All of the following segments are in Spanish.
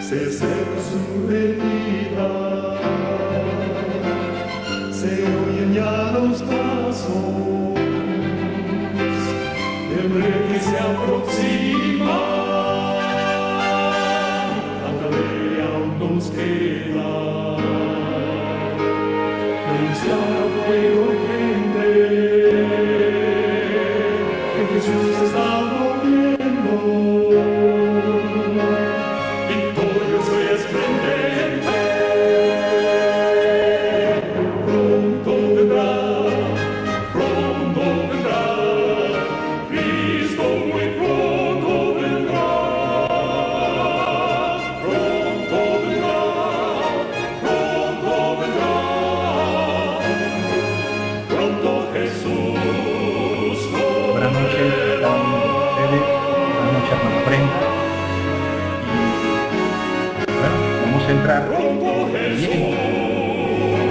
se seca su herida, se oyen ya los pasos del rey que se aproxima, tanta ley aún nos queda, denunciar pueblo y gente que Jesús está volviendo.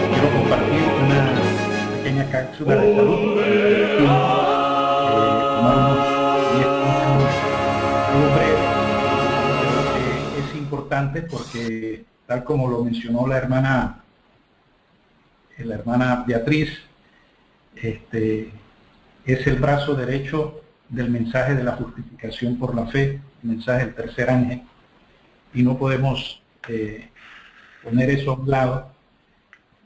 Quiero compartir una pequeña cápsula de salud, tomar unos 10 minutos. Algo breve, pero que es importante porque, tal como lo mencionó la hermana Beatriz, es el brazo derecho del mensaje de la justificación por la fe, el mensaje del tercer ángel, y no podemos poner eso a un lado.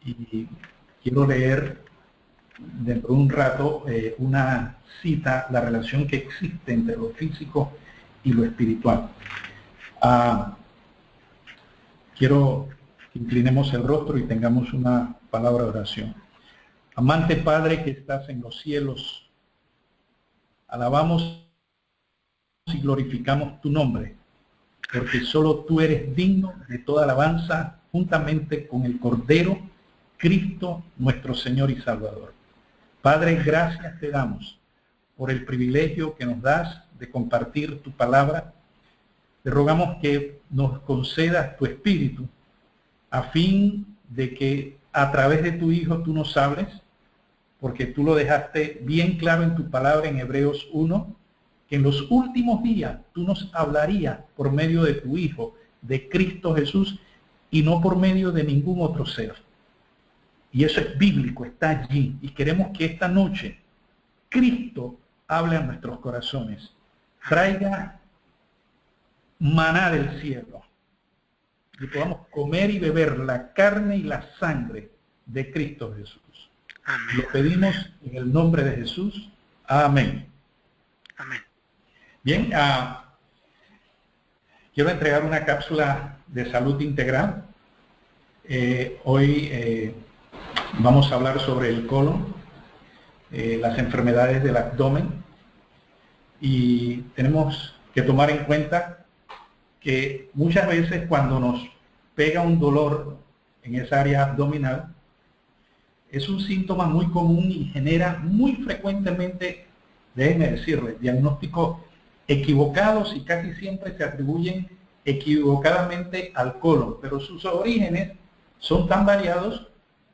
Y quiero leer dentro de un rato una cita, la relación que existe entre lo físico y lo espiritual. Quiero que inclinemos el rostro y tengamos una palabra de oración. Amante Padre que estás en los cielos, alabamos y glorificamos tu nombre, porque solo tú eres digno de toda alabanza, juntamente con el Cordero, Cristo, nuestro Señor y Salvador. Padre, gracias te damos por el privilegio que nos das de compartir tu palabra. Te rogamos que nos concedas tu Espíritu, a fin de que a través de tu Hijo tú nos hables, porque tú lo dejaste bien claro en tu palabra en Hebreos 1, que en los últimos días tú nos hablarías por medio de tu Hijo, de Cristo Jesús, y no por medio de ningún otro ser. Y eso es bíblico, está allí. Y queremos que esta noche Cristo hable a nuestros corazones, traiga maná del cielo, y podamos comer y beber la carne y la sangre de Cristo Jesús. Amén. Lo pedimos en el nombre de Jesús. Amén. Amén. Bien, quiero entregar una cápsula de salud integral. Hoy vamos a hablar sobre el colon, las enfermedades del abdomen, y tenemos que tomar en cuenta que muchas veces cuando nos pega un dolor en esa área abdominal, es un síntoma muy común y genera muy frecuentemente, déjenme decirles, diagnósticos equivocados y casi siempre se atribuyen equivocadamente al colon, pero sus orígenes son tan variados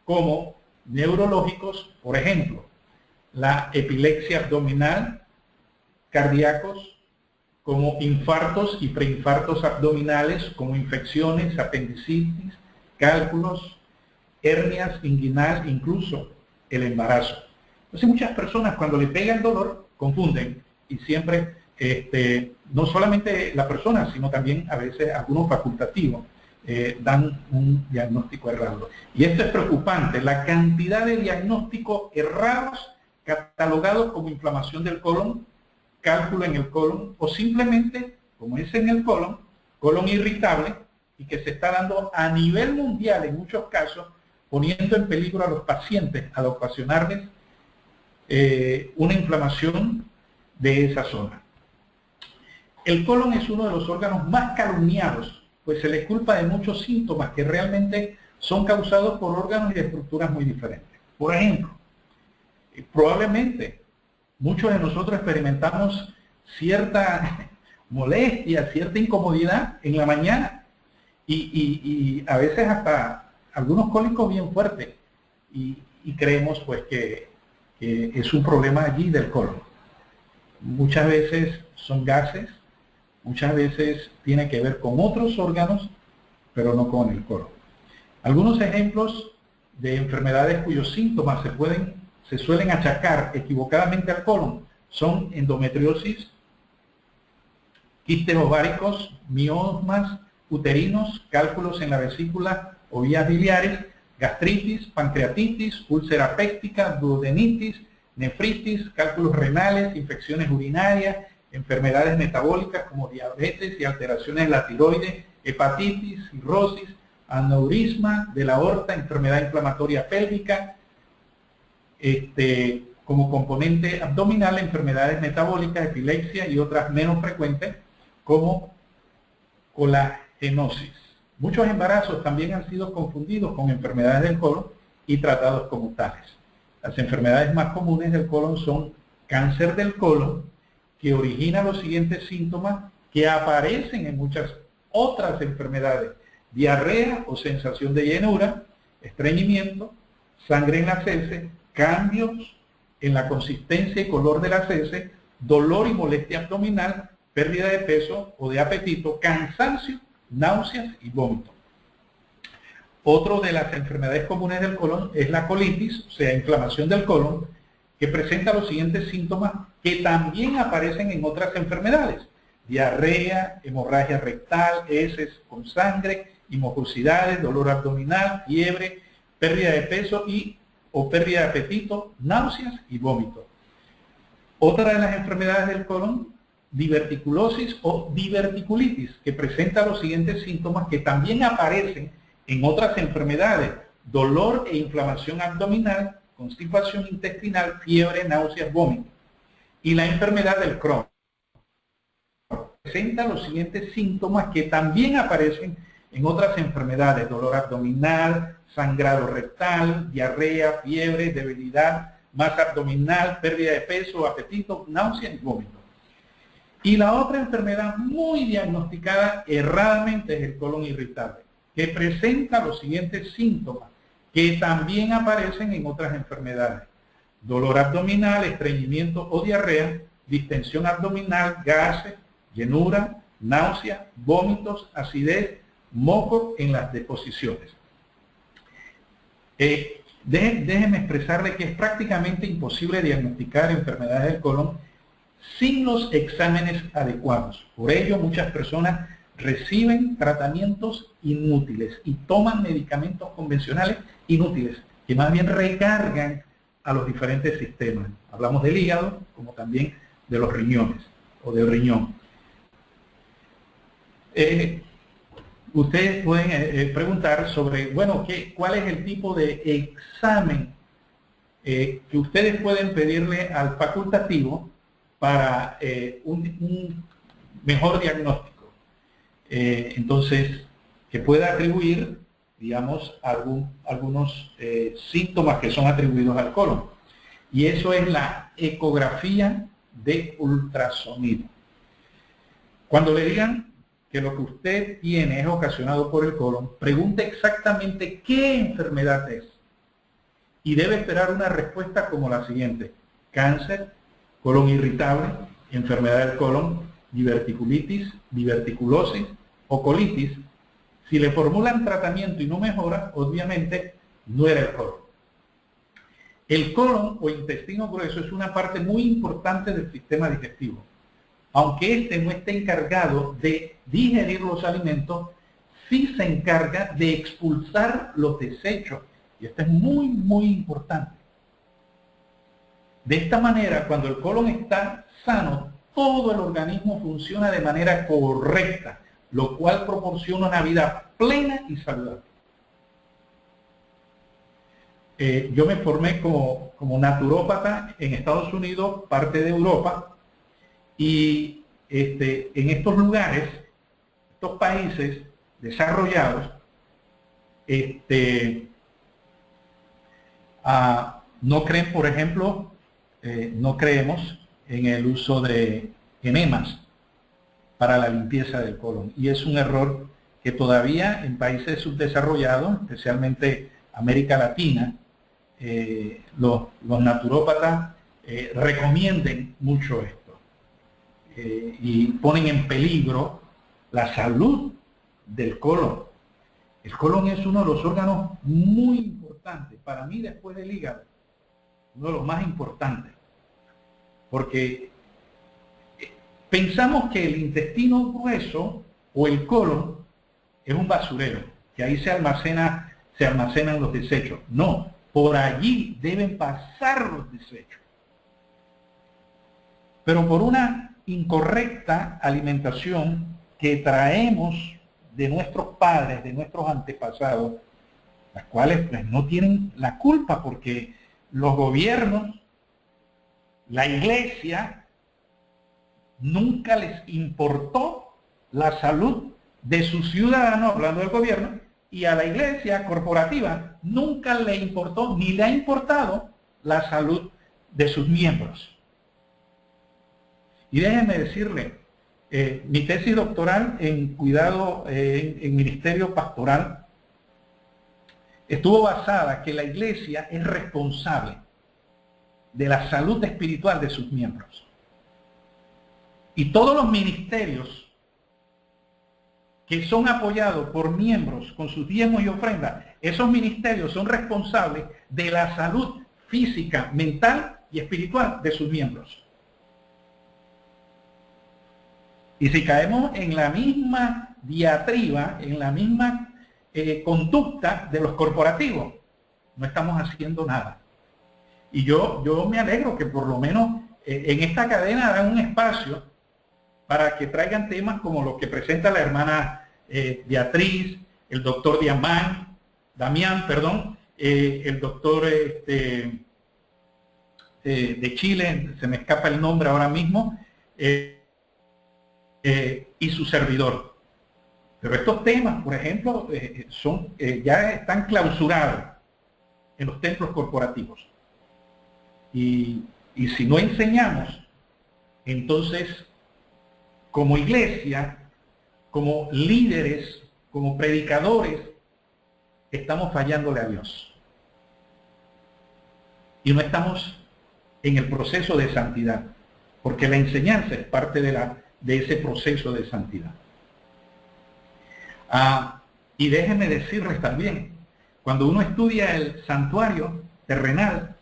como neurológicos, por ejemplo, la epilepsia abdominal, cardíacos, como infartos y preinfartos abdominales, como infecciones, apendicitis, cálculos, hernias inguinales, incluso el embarazo. Entonces muchas personas cuando le pega el dolor confunden, y siempre, no solamente la persona, sino también a veces algunos facultativos dan un diagnóstico errado. Y esto es preocupante, la cantidad de diagnósticos errados catalogados como inflamación del colon, cálculo en el colon, o simplemente, como es en el colon irritable, y que se está dando a nivel mundial en muchos casos, poniendo en peligro a los pacientes al ocasionarles una inflamación de esa zona. El colon es uno de los órganos más calumniados, pues se le culpa de muchos síntomas que realmente son causados por órganos y estructuras muy diferentes. Por ejemplo, probablemente muchos de nosotros experimentamos cierta molestia, cierta incomodidad en la mañana y a veces hasta algunos cólicos bien fuertes, y creemos pues que es un problema allí del colon. Muchas veces son gases, muchas veces tiene que ver con otros órganos pero no con el colon. Algunos ejemplos de enfermedades cuyos síntomas se suelen achacar equivocadamente al colon son endometriosis, quistes ováricos, miomas uterinos, cálculos en la vesícula o vías biliares, gastritis, pancreatitis, úlcera péptica, duodenitis, nefritis, cálculos renales, infecciones urinarias, enfermedades metabólicas como diabetes y alteraciones de la tiroides, hepatitis, cirrosis, aneurisma de la aorta, enfermedad inflamatoria pélvica, como componente abdominal, enfermedades metabólicas, epilepsia y otras menos frecuentes como colagenosis. Muchos embarazos también han sido confundidos con enfermedades del colon y tratados como tales. Las enfermedades más comunes del colon son cáncer del colon, que origina los siguientes síntomas que aparecen en muchas otras enfermedades: diarrea o sensación de llenura, estreñimiento, sangre en las heces, cambios en la consistencia y color de las heces, dolor y molestia abdominal, pérdida de peso o de apetito, cansancio, náuseas y vómito. Otro de las enfermedades comunes del colon es la colitis, o sea, inflamación del colon, que presenta los siguientes síntomas que también aparecen en otras enfermedades: diarrea, hemorragia rectal, heces con sangre, mucosidades, dolor abdominal, fiebre, pérdida de peso o pérdida de apetito, náuseas y vómito. Otra de las enfermedades del colon, diverticulosis o diverticulitis, que presenta los siguientes síntomas que también aparecen en otras enfermedades: dolor e inflamación abdominal, constipación intestinal, fiebre, náuseas, vómito. Y la enfermedad del Crohn presenta los siguientes síntomas que también aparecen en otras enfermedades: dolor abdominal, sangrado rectal, diarrea, fiebre, debilidad, masa abdominal, pérdida de peso, apetito, náuseas y vómito. Y la otra enfermedad muy diagnosticada erradamente es el colon irritable, que presenta los siguientes síntomas que también aparecen en otras enfermedades: dolor abdominal, estreñimiento o diarrea, distensión abdominal, gases, llenura, náuseas, vómitos, acidez, moco en las deposiciones. Déjenme expresarle que es prácticamente imposible diagnosticar enfermedades del colon sin los exámenes adecuados. Por ello, muchas personas reciben tratamientos inútiles y toman medicamentos convencionales inútiles, que más bien recargan a los diferentes sistemas. Hablamos del hígado, como también de los riñones, o del riñón. Ustedes pueden preguntar sobre, bueno, ¿cuál es el tipo de examen que ustedes pueden pedirle al facultativo para un mejor diagnóstico? Entonces, que pueda atribuir, digamos, algunos síntomas que son atribuidos al colon. Y eso es la ecografía de ultrasonido. Cuando le digan que lo que usted tiene es ocasionado por el colon, pregunte exactamente qué enfermedad es. Y debe esperar una respuesta como la siguiente: cáncer, colon irritable, enfermedad del colon, diverticulitis, diverticulosis o colitis. Si le formulan tratamiento y no mejora, obviamente no era el colon. El colon o intestino grueso es una parte muy importante del sistema digestivo. Aunque este no esté encargado de digerir los alimentos, sí se encarga de expulsar los desechos. Y esto es muy, muy importante. De esta manera, cuando el colon está sano, todo el organismo funciona de manera correcta, lo cual proporciona una vida plena y saludable. Yo me formé como naturópata en Estados Unidos, parte de Europa, y en estos lugares, estos países desarrollados, no creen, por ejemplo, no creemos en el uso de enemas para la limpieza del colon. Y es un error que todavía en países subdesarrollados, especialmente América Latina, los naturópatas recomienden mucho esto. Y ponen en peligro la salud del colon. El colon es uno de los órganos muy importantes, para mí después del hígado, uno de los más importantes, porque pensamos que el intestino grueso o el colon es un basurero, que ahí se almacenan los desechos. No, por allí deben pasar los desechos. Pero por una incorrecta alimentación que traemos de nuestros padres, de nuestros antepasados, las cuales pues no tienen la culpa porque los gobiernos, la iglesia, nunca les importó la salud de sus ciudadanos, hablando del gobierno, y a la iglesia corporativa nunca le importó ni le ha importado la salud de sus miembros. Y déjenme decirle, mi tesis doctoral en cuidado en ministerio pastoral estuvo basada que la iglesia es responsable de la salud espiritual de sus miembros. Y todos los ministerios que son apoyados por miembros con sus diezmos y ofrendas, esos ministerios son responsables de la salud física, mental y espiritual de sus miembros. Y si caemos en la misma diatriba, en la misma conducta de los corporativos, no estamos haciendo nada. Y yo me alegro que por lo menos en esta cadena hagan un espacio para que traigan temas como los que presenta la hermana Beatriz, el doctor Damián, el doctor de Chile, se me escapa el nombre ahora mismo, y su servidor. Pero estos temas, por ejemplo, ya están clausurados en los templos corporativos. Y si no enseñamos, entonces, como iglesia, como líderes, como predicadores, estamos fallándole a Dios. Y no estamos en el proceso de santidad, porque la enseñanza es parte de ese proceso de santidad. Y déjenme decirles también, cuando uno estudia el santuario terrenal,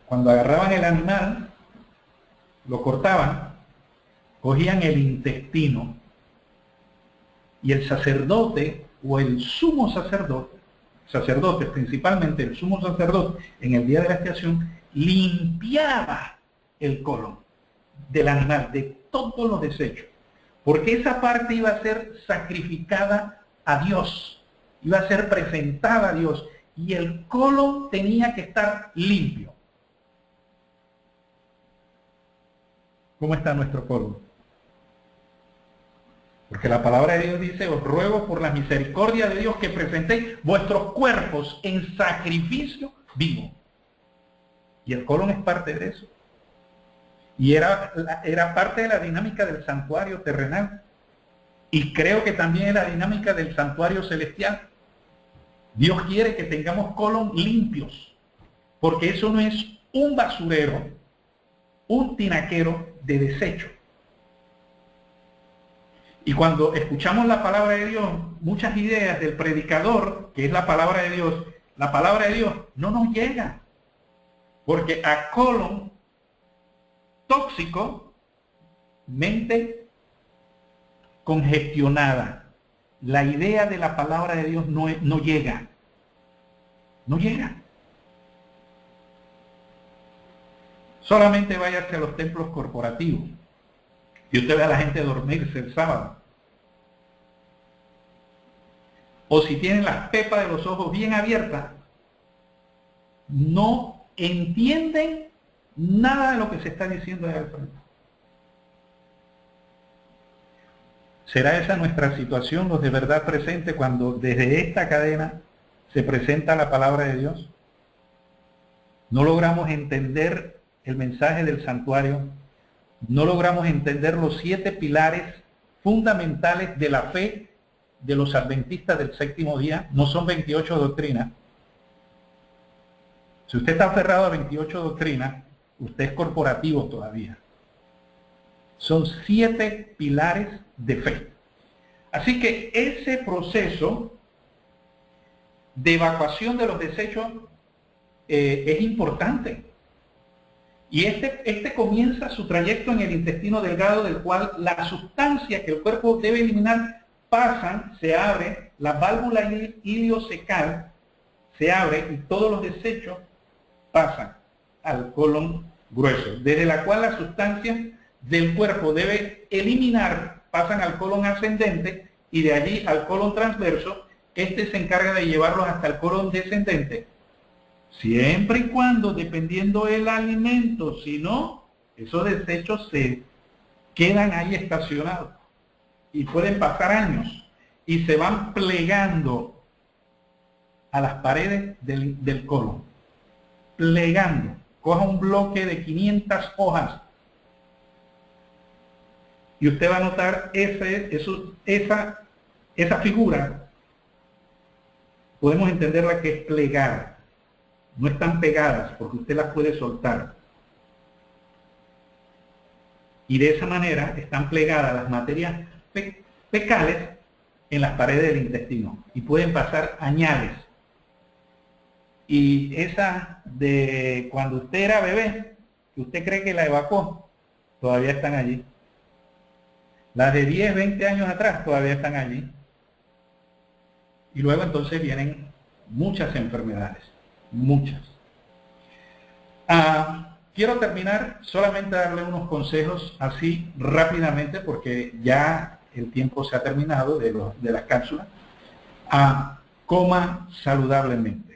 cuando agarraban el animal, lo cortaban, cogían el intestino y el sacerdote o el sumo sacerdote, principalmente el sumo sacerdote, en el día de la expiación, limpiaba el colon del animal, de todos los desechos, porque esa parte iba a ser sacrificada a Dios, iba a ser presentada a Dios, y el colon tenía que estar limpio. ¿Cómo está nuestro colon? Porque la palabra de Dios dice, os ruego por la misericordia de Dios que presentéis vuestros cuerpos en sacrificio vivo. Y el colon es parte de eso. Y era parte de la dinámica del santuario terrenal. Y creo que también es la dinámica del santuario celestial. Dios quiere que tengamos colon limpios, porque eso no es un basurero, un tinaquero de desecho. Y cuando escuchamos la palabra de Dios, muchas ideas del predicador, que es la palabra de Dios no nos llega. Porque a colon tóxico, mente congestionada, la idea de la palabra de Dios no llega. No llega. Solamente váyase a los templos corporativos y usted ve a la gente dormirse el sábado. O si tienen las pepas de los ojos bien abiertas, no entienden nada de lo que se está diciendo ahí al frente. ¿Será esa nuestra situación, los de verdad presentes, cuando desde esta cadena se presenta la palabra de Dios? No logramos entender el mensaje del santuario, no logramos entender los 7 pilares fundamentales de la fe de los adventistas del séptimo día. No son 28 doctrinas. Si usted está aferrado a 28 doctrinas, usted es corporativo todavía. Son 7 pilares de fe. Así que ese proceso de evacuación de los desechos es importante. Y este comienza su trayecto en el intestino delgado, del cual la sustancia que el cuerpo debe eliminar pasan, se abre, la válvula ileocecal se abre y todos los desechos pasan al colon grueso, desde la cual las sustancias del cuerpo debe eliminar, pasan al colon ascendente y de allí al colon transverso. Este se encarga de llevarlos hasta el colon descendente, siempre y cuando, dependiendo del alimento, si no, esos desechos se quedan ahí estacionados y pueden pasar años y se van plegando a las paredes del colon, plegando. Coja un bloque de 500 hojas y usted va a notar esa figura. Podemos entenderla que es plegar. No están pegadas porque usted las puede soltar. Y de esa manera están plegadas las materias fecales en las paredes del intestino y pueden pasar añales. Y esa de cuando usted era bebé, que usted cree que la evacuó, todavía están allí. Las de 10, 20 años atrás todavía están allí. Y luego entonces vienen muchas enfermedades, muchas. Quiero terminar solamente darle unos consejos así rápidamente porque ya el tiempo se ha terminado de las cápsulas. Coma saludablemente.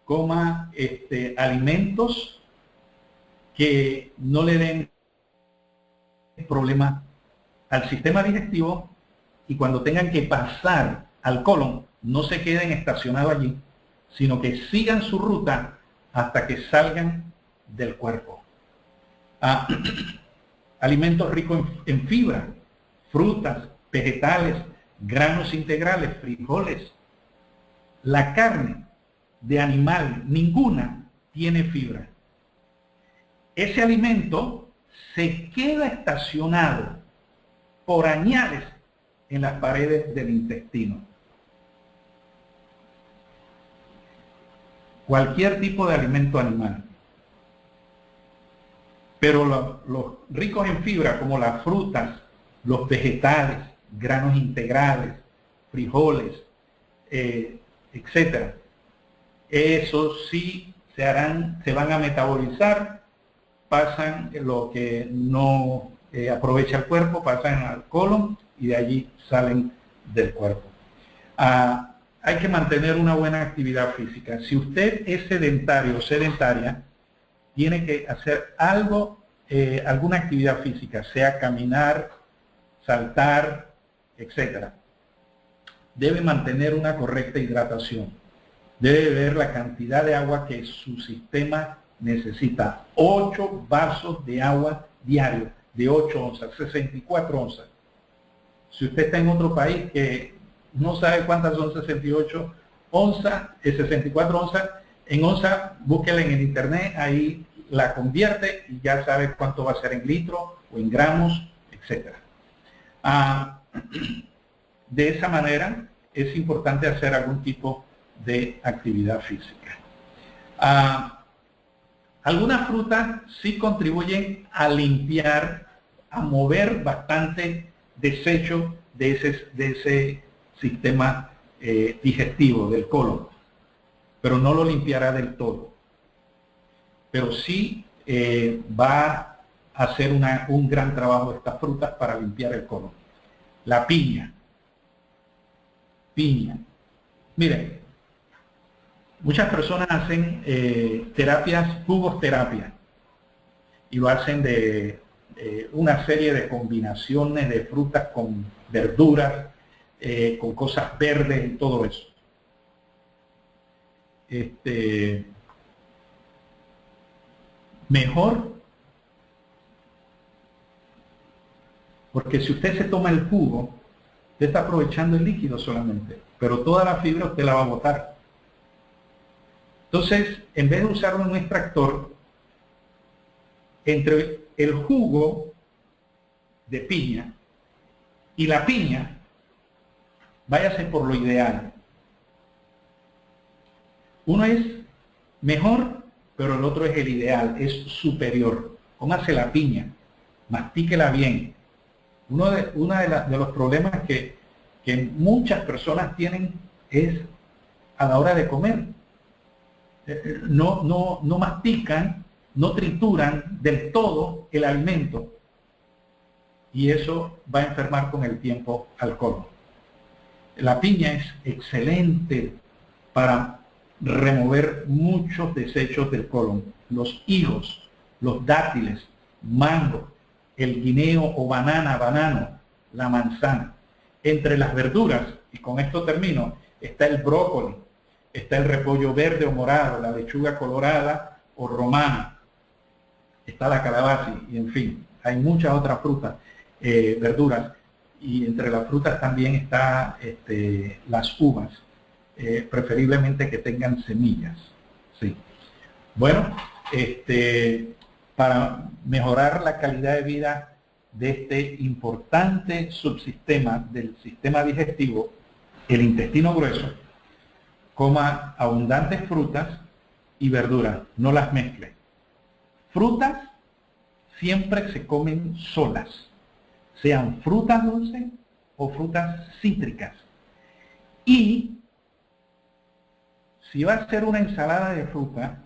Coma alimentos que no le den problemas al sistema digestivo y cuando tengan que pasar al colon no se queden estacionados allí, sino que sigan su ruta hasta que salgan del cuerpo. Alimentos ricos en fibra, frutas, vegetales, granos integrales, frijoles. La carne de animal, ninguna tiene fibra. Ese alimento se queda estacionado por añales en las paredes del intestino. Cualquier tipo de alimento animal. Pero los ricos en fibra, como las frutas, los vegetales, granos integrales, frijoles, etcétera, esos sí se van a metabolizar, pasan lo que no aprovecha el cuerpo, pasan al colon y de allí salen del cuerpo. Hay que mantener una buena actividad física. Si usted es sedentario o sedentaria, tiene que hacer alguna actividad física, sea caminar, saltar, etc. Debe mantener una correcta hidratación. Debe beber la cantidad de agua que su sistema necesita. 8 vasos de agua diario, de 8 onzas, 64 onzas. Si usted está en otro país que no sabe cuántas son 68 onzas, 64 onzas, en onza, búsquela en el internet, ahí la convierte y ya sabe cuánto va a ser en litros o en gramos, etc. De esa manera es importante hacer algún tipo de actividad física. Algunas frutas sí contribuyen a limpiar, a mover bastante desecho de ese sistema digestivo del colon, pero no lo limpiará del todo. Pero sí va a hacer un gran trabajo estas frutas para limpiar el colon. La piña. Miren, muchas personas hacen jugos terapia, y lo hacen de una serie de combinaciones de frutas con verduras, con cosas verdes y todo eso. Mejor, porque si usted se toma el jugo, usted está aprovechando el líquido solamente, pero toda la fibra usted la va a botar. Entonces, en vez de usar un extractor, entre el jugo de piña Y la piña, váyase por lo ideal. Uno es mejor, pero el otro es el ideal, es superior. Póngase la piña, mastíquela bien. Uno de los problemas que muchas personas tienen es a la hora de comer. No mastican, no trituran del todo el alimento, y eso va a enfermar con el tiempo al colon. La piña es excelente para remover muchos desechos del colon. Los higos, los dátiles, mango, el guineo o banano, la manzana. Entre las verduras, y con esto termino, está el brócoli, está el repollo verde o morado, la lechuga colorada o romana, está la calabaza, y en fin, hay muchas otras frutas, verduras, y entre las frutas también está las uvas, preferiblemente que tengan semillas. Sí. Bueno, para mejorar la calidad de vida de este importante subsistema del sistema digestivo, el intestino grueso, coma abundantes frutas y verduras, no las mezcle. Frutas siempre se comen solas, sean frutas dulces o frutas cítricas. Y si va a hacer una ensalada de fruta,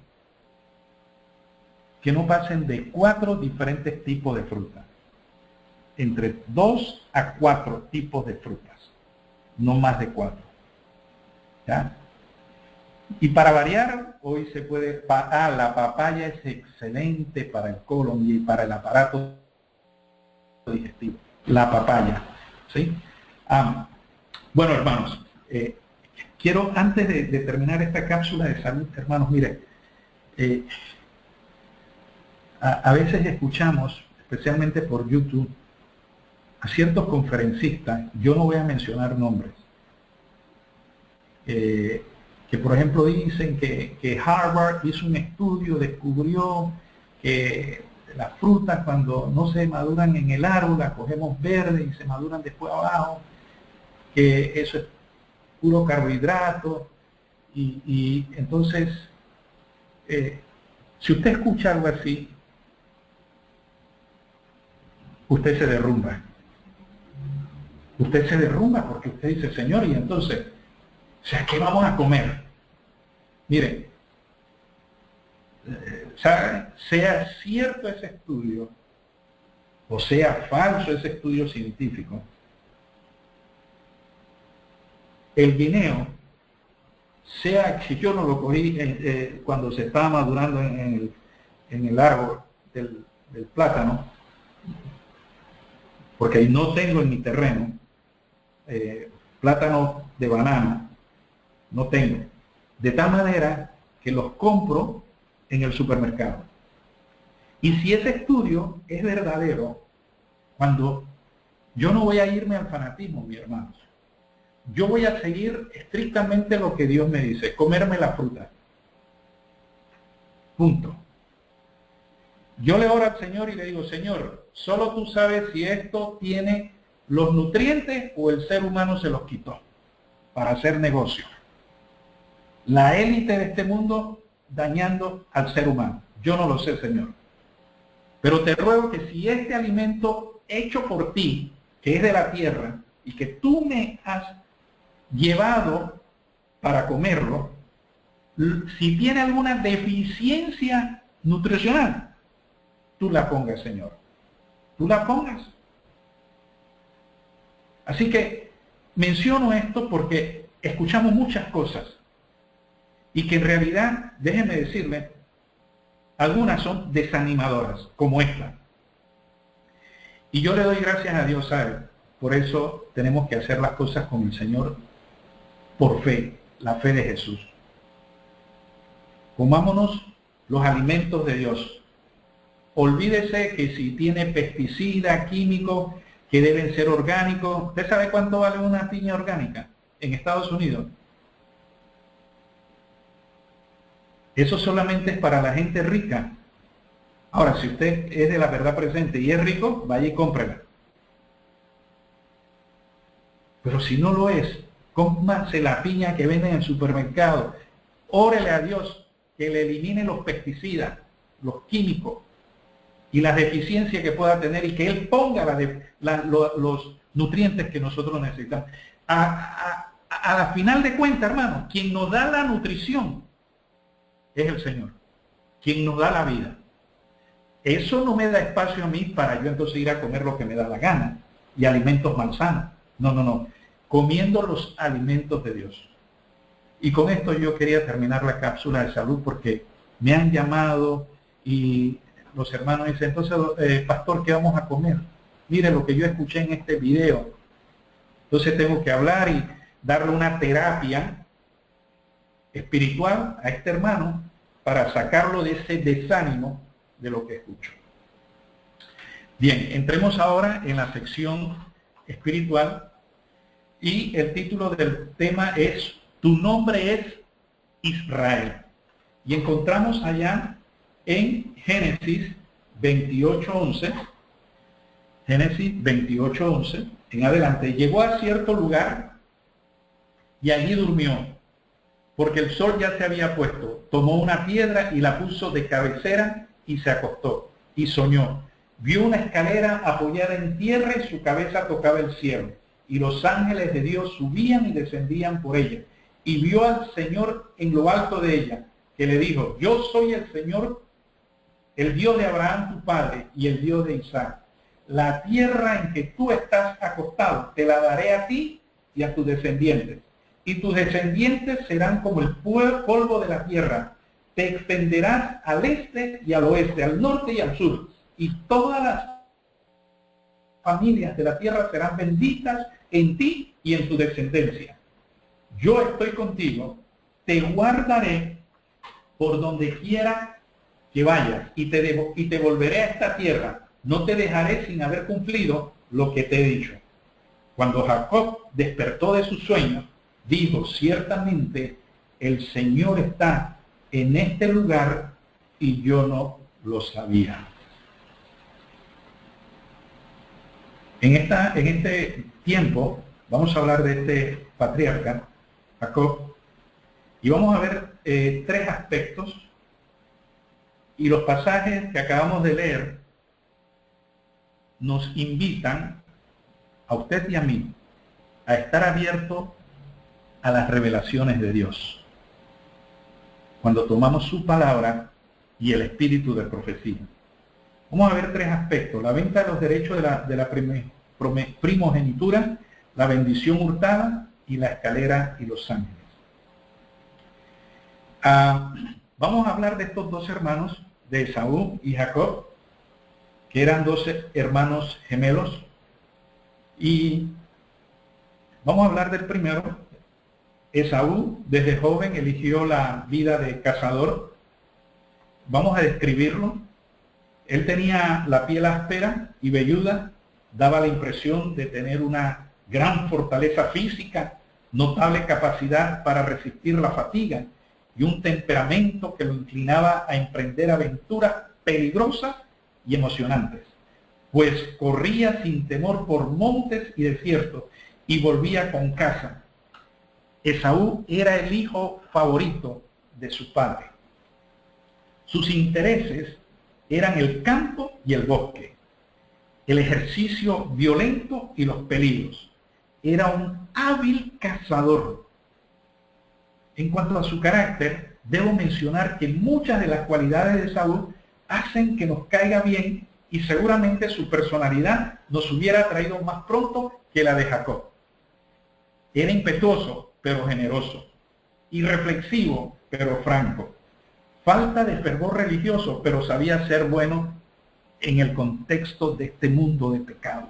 que no pasen de 4 diferentes tipos de fruta. Entre 2 a 4 tipos de frutas, no más de 4. ¿Ya? Y para variar, hoy se puede... la papaya es excelente para el colon y para el aparato digestivo. La papaya, ¿sí? Bueno, hermanos, quiero, antes de terminar esta cápsula de salud, hermanos, mire, a veces escuchamos, especialmente por YouTube, a ciertos conferencistas, yo no voy a mencionar nombres, que por ejemplo dicen que Harvard hizo un estudio, descubrió que las frutas cuando no se maduran en el árbol, las cogemos verdes y se maduran después abajo, que eso es puro carbohidrato, y entonces, si usted escucha algo así, usted se derrumba. Usted se derrumba porque usted dice, Señor, y entonces, o sea, ¿qué vamos a comer? Mire, sea cierto ese estudio, o sea falso ese estudio científico, el guineo, sea que yo no lo cogí cuando se estaba madurando en el árbol del plátano, porque ahí no tengo en mi terreno plátano de banana, no tengo, de tal manera que los compro en el supermercado. Y si ese estudio es verdadero, cuando yo no voy a irme al fanatismo, mis hermanos, yo voy a seguir estrictamente lo que Dios me dice, comerme la fruta. Punto. Yo le oro al Señor y le digo, Señor, solo tú sabes si esto tiene los nutrientes o el ser humano se los quitó para hacer negocio. La élite de este mundo dañando al ser humano. Yo no lo sé, Señor. Pero te ruego que si este alimento hecho por ti, que es de la tierra, y que tú me has llevado para comerlo, si tiene alguna deficiencia nutricional, tú la pongas, Señor. Tú la pongas. Así que menciono esto porque escuchamos muchas cosas y que en realidad, déjenme decirle, algunas son desanimadoras, como esta. Y yo le doy gracias a Dios, ¿sabe? Por eso tenemos que hacer las cosas con el Señor por fe, la fe de Jesús. Comámonos los alimentos de Dios. Olvídese que si tiene pesticidas, químicos, que deben ser orgánicos. ¿Usted sabe cuánto vale una piña orgánica en Estados Unidos? Eso solamente es para la gente rica. Ahora, si usted es de la verdad presente y es rico, vaya y cómprela. Pero si no lo es, cómase la piña que venden en el supermercado. Órele a Dios que le elimine los pesticidas, los químicos y las deficiencias que pueda tener y que Él ponga los nutrientes que nosotros necesitamos. A la final de cuentas, hermano, quien nos da la nutrición es el Señor, quien nos da la vida. Eso no me da espacio a mí para yo entonces ir a comer lo que me da la gana y alimentos malsanos. No. Comiendo los alimentos de Dios. Y con esto yo quería terminar la cápsula de salud porque me han llamado y los hermanos dicen, entonces, pastor, ¿qué vamos a comer? Mire lo que yo escuché en este video. Entonces tengo que hablar y darle una terapia espiritual a este hermano para sacarlo de ese desánimo de lo que escucho. Bien, entremos ahora en la sección espiritual y el título del tema es Tu nombre es Israel. Y encontramos allá en Génesis 28:11, Génesis 28:11, en adelante, llegó a cierto lugar y allí durmió, porque el sol ya se había puesto. Tomó una piedra y la puso de cabecera y se acostó y soñó. Vio una escalera apoyada en tierra y su cabeza tocaba el cielo, y los ángeles de Dios subían y descendían por ella. Y vio al Señor en lo alto de ella, que le dijo, yo soy el Señor, el Dios de Abraham tu padre y el Dios de Isaac. La tierra en que tú estás acostado te la daré a ti y a tus descendientes. Y tus descendientes serán como el polvo de la tierra. Te extenderás al este y al oeste, al norte y al sur. Y todas las familias de la tierra serán benditas en ti y en tu descendencia. Yo estoy contigo, te guardaré por donde quiera que vayas y te volveré a esta tierra. No te dejaré sin haber cumplido lo que te he dicho. Cuando Jacob despertó de su sueño, dijo, ciertamente el Señor está en este lugar y yo no lo sabía. En este tiempo vamos a hablar de este patriarca, Jacob, y vamos a ver tres aspectos, y los pasajes que acabamos de leer nos invitan a usted y a mí a estar abiertos a las revelaciones de Dios cuando tomamos su palabra y el espíritu de profecía. Vamos a ver tres aspectos: la venta de los derechos de la primogenitura, la bendición hurtada y la escalera y los ángeles. Vamos a hablar de estos dos hermanos, de Esaú y Jacob, que eran 12 hermanos gemelos, y vamos a hablar del primero. Esaú desde joven eligió la vida de cazador. Vamos a describirlo. Él tenía la piel áspera y velluda, daba la impresión de tener una gran fortaleza física, notable capacidad para resistir la fatiga y un temperamento que lo inclinaba a emprender aventuras peligrosas y emocionantes, pues corría sin temor por montes y desiertos y volvía con caza. Esaú era el hijo favorito de su padre. Sus intereses eran el campo y el bosque, el ejercicio violento y los peligros. Era un hábil cazador. En cuanto a su carácter, debo mencionar que muchas de las cualidades de Esaú hacen que nos caiga bien, y seguramente su personalidad nos hubiera traído más pronto que la de Jacob. Era impetuoso, pero generoso, irreflexivo, pero franco, falta de fervor religioso, pero sabía ser bueno en el contexto de este mundo de pecado.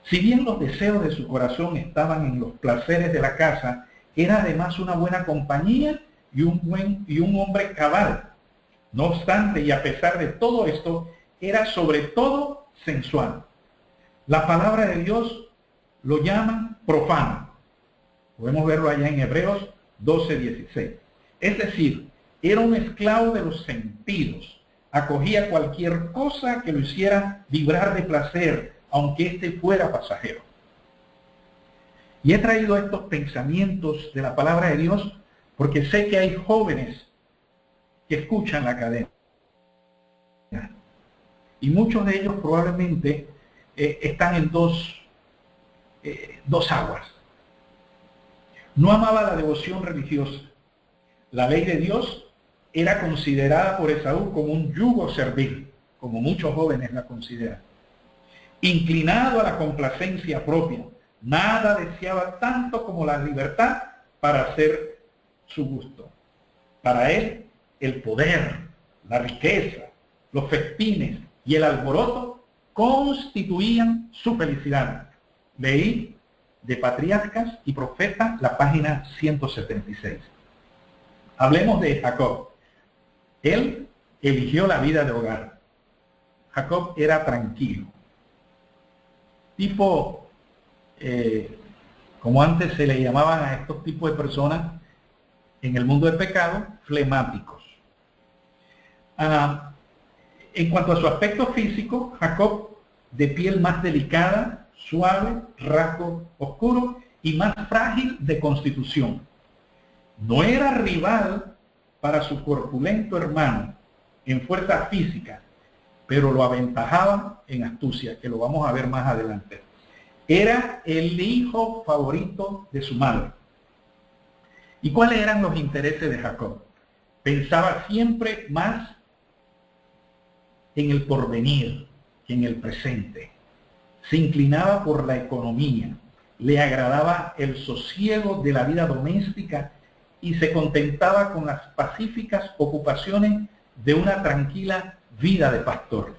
Si bien los deseos de su corazón estaban en los placeres de la casa, era además una buena compañía y un hombre cabal. No obstante, y a pesar de todo esto, era sobre todo sensual. La palabra de Dios lo llama profano. Podemos verlo allá en Hebreos 12:16. Es decir, era un esclavo de los sentidos. Acogía cualquier cosa que lo hiciera vibrar de placer, aunque éste fuera pasajero. Y he traído estos pensamientos de la palabra de Dios porque sé que hay jóvenes que escuchan la cadena. Y muchos de ellos probablemente están en dos aguas. No amaba la devoción religiosa. La ley de Dios era considerada por Esaú como un yugo servil, como muchos jóvenes la consideran. Inclinado a la complacencia propia, nada deseaba tanto como la libertad para hacer su gusto. Para él, el poder, la riqueza, los festines y el alboroto constituían su felicidad. Leí de Patriarcas y Profetas la página 176. Hablemos de Jacob. Él eligió la vida de hogar. Jacob era tranquilo. Tipo, como antes se le llamaban a estos tipos de personas en el mundo del pecado, flemáticos. En cuanto a su aspecto físico, Jacob, de piel más delicada, suave, rasgo oscuro y más frágil de constitución. No era rival para su corpulento hermano en fuerza física, pero lo aventajaba en astucia, que lo vamos a ver más adelante. Era el hijo favorito de su madre. ¿Y cuáles eran los intereses de Jacob? Pensaba siempre más en el porvenir que en el presente. Se inclinaba por la economía, le agradaba el sosiego de la vida doméstica y se contentaba con las pacíficas ocupaciones de una tranquila vida de pastor.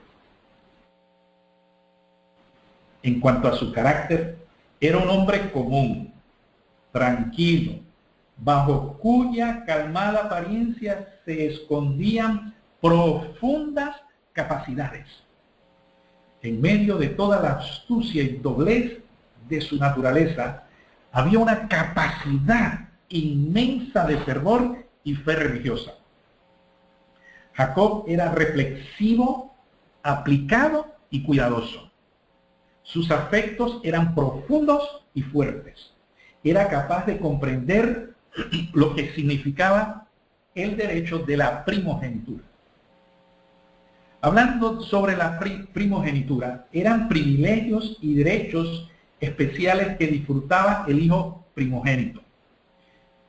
En cuanto a su carácter, era un hombre común, tranquilo, bajo cuya calmada apariencia se escondían profundas capacidades. En medio de toda la astucia y doblez de su naturaleza, había una capacidad inmensa de fervor y fe religiosa. Jacob era reflexivo, aplicado y cuidadoso. Sus afectos eran profundos y fuertes. Era capaz de comprender lo que significaba el derecho de la primogenitura. Hablando sobre la primogenitura, eran privilegios y derechos especiales que disfrutaba el hijo primogénito.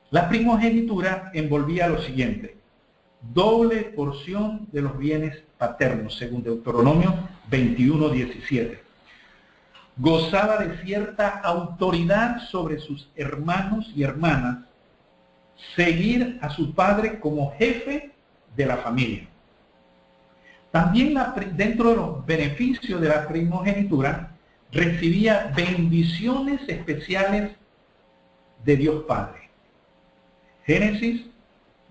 La primogenitura envolvía lo siguiente: doble porción de los bienes paternos, según Deuteronomio 21:17. Gozaba de cierta autoridad sobre sus hermanos y hermanas, seguir a su padre como jefe de la familia. También dentro de los beneficios de la primogenitura, recibía bendiciones especiales de Dios Padre. Génesis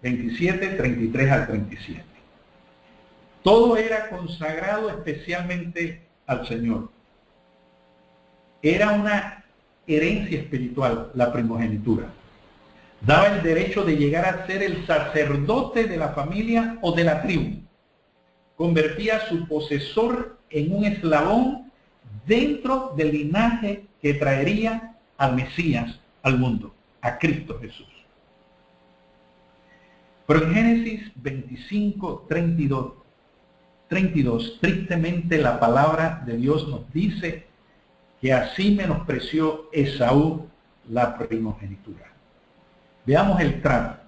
27, 33 al 37. Todo era consagrado especialmente al Señor. Era una herencia espiritual la primogenitura. Daba el derecho de llegar a ser el sacerdote de la familia o de la tribu. Convertía a su posesor en un eslabón dentro del linaje que traería al Mesías al mundo, a Cristo Jesús. Pero en Génesis 25, 32, tristemente la palabra de Dios nos dice que así menospreció Esaú la primogenitura. Veamos el trato.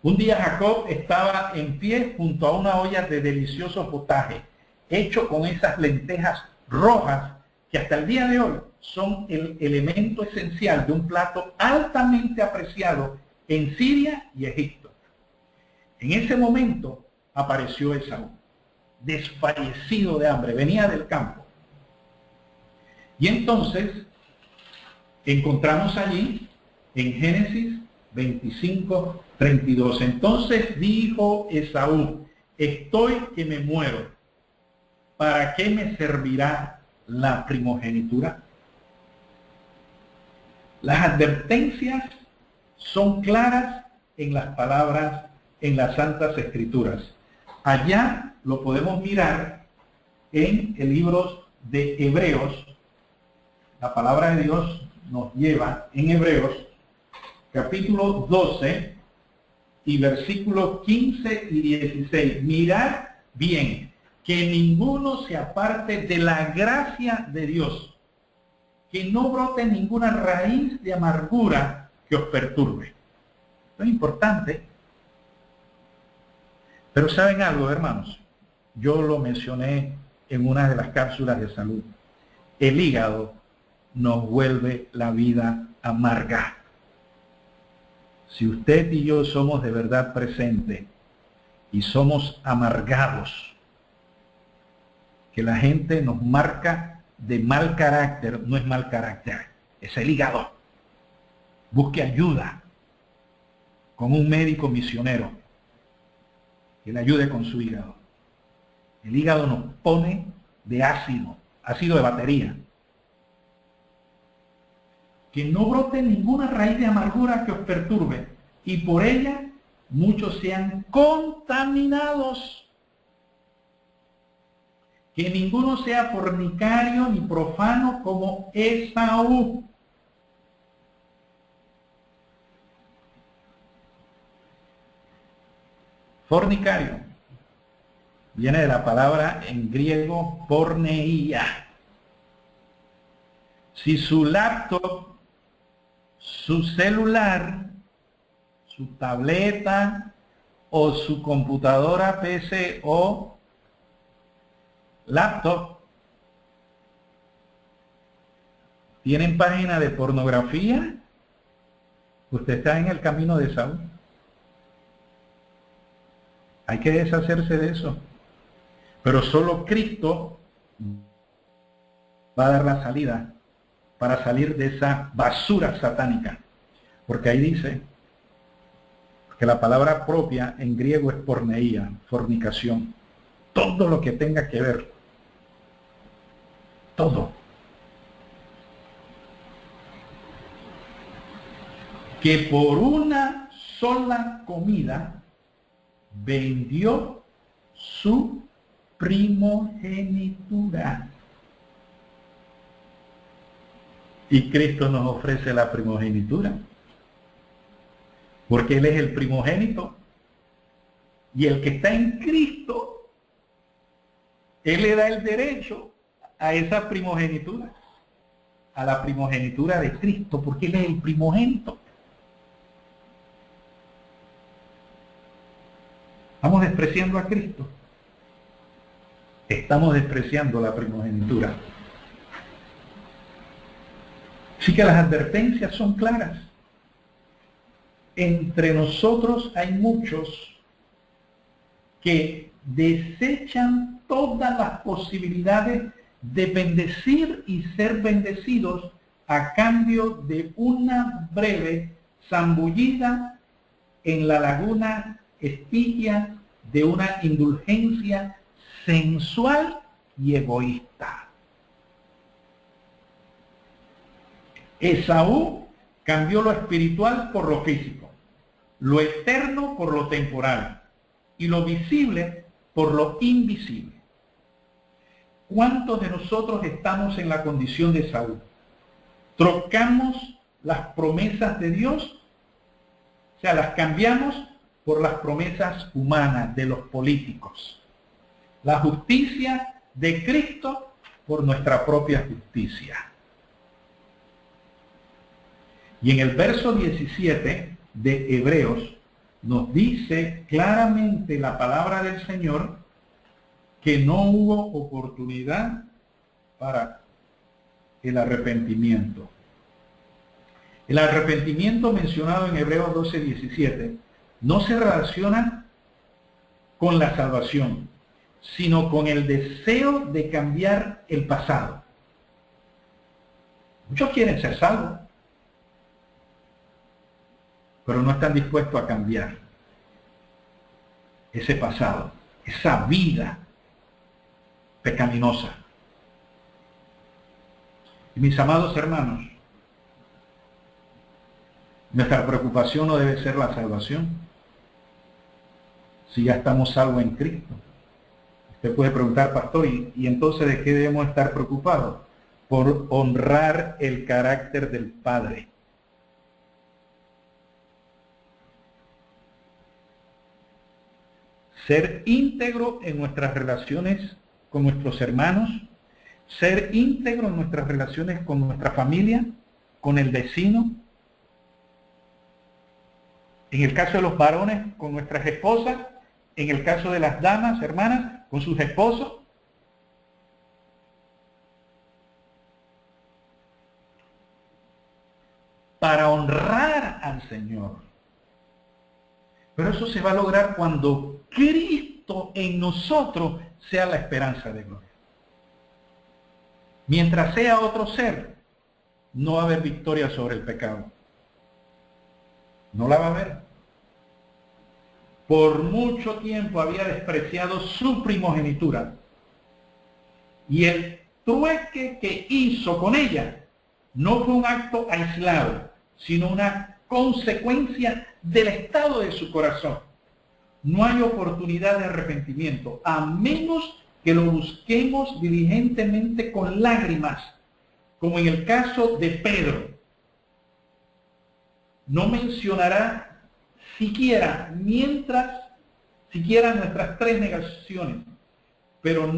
Un día Jacob estaba en pie junto a una olla de delicioso potaje, hecho con esas lentejas rojas que hasta el día de hoy son el elemento esencial de un plato altamente apreciado en Siria y Egipto. En ese momento apareció Esaú, desfallecido de hambre, venía del campo. Y entonces encontramos allí en Génesis 25, 32. Entonces dijo Esaú: estoy que me muero, ¿para qué me servirá la primogenitura? Las advertencias son claras en las palabras, en las Santas Escrituras. Allá lo podemos mirar en el libro de Hebreos. La palabra de Dios nos lleva en Hebreos, capítulo 12 y versículos 15 y 16. Mirad bien, que ninguno se aparte de la gracia de Dios, que no brote ninguna raíz de amargura que os perturbe. Esto es importante. Pero ¿saben algo, hermanos? Yo lo mencioné en una de las cápsulas de salud. El hígado nos vuelve la vida amarga. Si usted y yo somos de verdad presentes y somos amargados, que la gente nos marca de mal carácter, no es mal carácter, es el hígado. Busque ayuda con un médico misionero que le ayude con su hígado. El hígado nos pone de ácido de batería. Que no brote ninguna raíz de amargura que os perturbe, y por ella muchos sean contaminados. Que ninguno sea fornicario ni profano como Esaú. Fornicario viene de la palabra en griego porneia. Si su laptop, su celular, su tableta o su computadora PC o laptop tienen página de pornografía, usted está en el camino de Saúl. Hay que deshacerse de eso. Pero solo Cristo va a dar la salida para salir de esa basura satánica. Porque ahí dice que la palabra propia en griego es porneia, fornicación. Todo lo que tenga que ver. Todo. Que por una sola comida vendió su primogenitura. Y Cristo nos ofrece la primogenitura. Porque Él es el primogénito. Y el que está en Cristo, Él le da el derecho a esa primogenitura. A la primogenitura de Cristo, porque Él es el primogénito. ¿Estamos despreciando a Cristo? Estamos despreciando la primogenitura. Así que las advertencias son claras. Entre nosotros hay muchos que desechan todas las posibilidades de bendecir y ser bendecidos a cambio de una breve zambullida en la laguna Estigia de una indulgencia sensual y egoísta. Esaú cambió lo espiritual por lo físico, lo eterno por lo temporal y lo visible por lo invisible. ¿Cuántos de nosotros estamos en la condición de Esaú? Trocamos las promesas de Dios, o sea, las cambiamos por las promesas humanas de los políticos. La justicia de Cristo por nuestra propia justicia. Y en el verso 17 de Hebreos nos dice claramente la palabra del Señor que no hubo oportunidad para el arrepentimiento. El arrepentimiento mencionado en Hebreos 12:17 no se relaciona con la salvación, sino con el deseo de cambiar el pasado. Muchos quieren ser salvos, pero no están dispuestos a cambiar ese pasado, esa vida pecaminosa. Y mis amados hermanos, nuestra preocupación no debe ser la salvación, si ya estamos salvos en Cristo. Usted puede preguntar, pastor, ¿y entonces de qué debemos estar preocupados? por honrar el carácter del Padre. Ser íntegro en nuestras relaciones con nuestros hermanos, ser íntegro en nuestras relaciones con nuestra familia, con el vecino, en el caso de los varones, con nuestras esposas, en el caso de las damas, hermanas, con sus esposos. Para honrar al Señor. Pero eso se va a lograr cuando Cristo en nosotros sea la esperanza de gloria. Mientras sea otro ser, no va a haber victoria sobre el pecado. No la va a haber. Por mucho tiempo había despreciado su primogenitura. Y el trueque que hizo con ella no fue un acto aislado, sino una consecuencia del estado de su corazón. No hay oportunidad de arrepentimiento, a menos que lo busquemos diligentemente con lágrimas, como en el caso de Pedro. No mencionará siquiera nuestras 3 negaciones, pero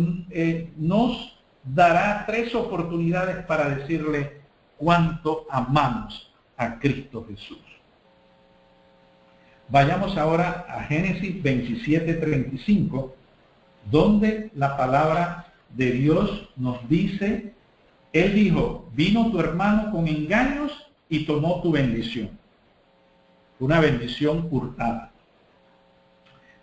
nos dará 3 oportunidades para decirle cuánto amamos a Cristo Jesús. Vayamos ahora a Génesis 27:35, donde la palabra de Dios nos dice, Él dijo, vino tu hermano con engaños y tomó tu bendición. Una bendición hurtada.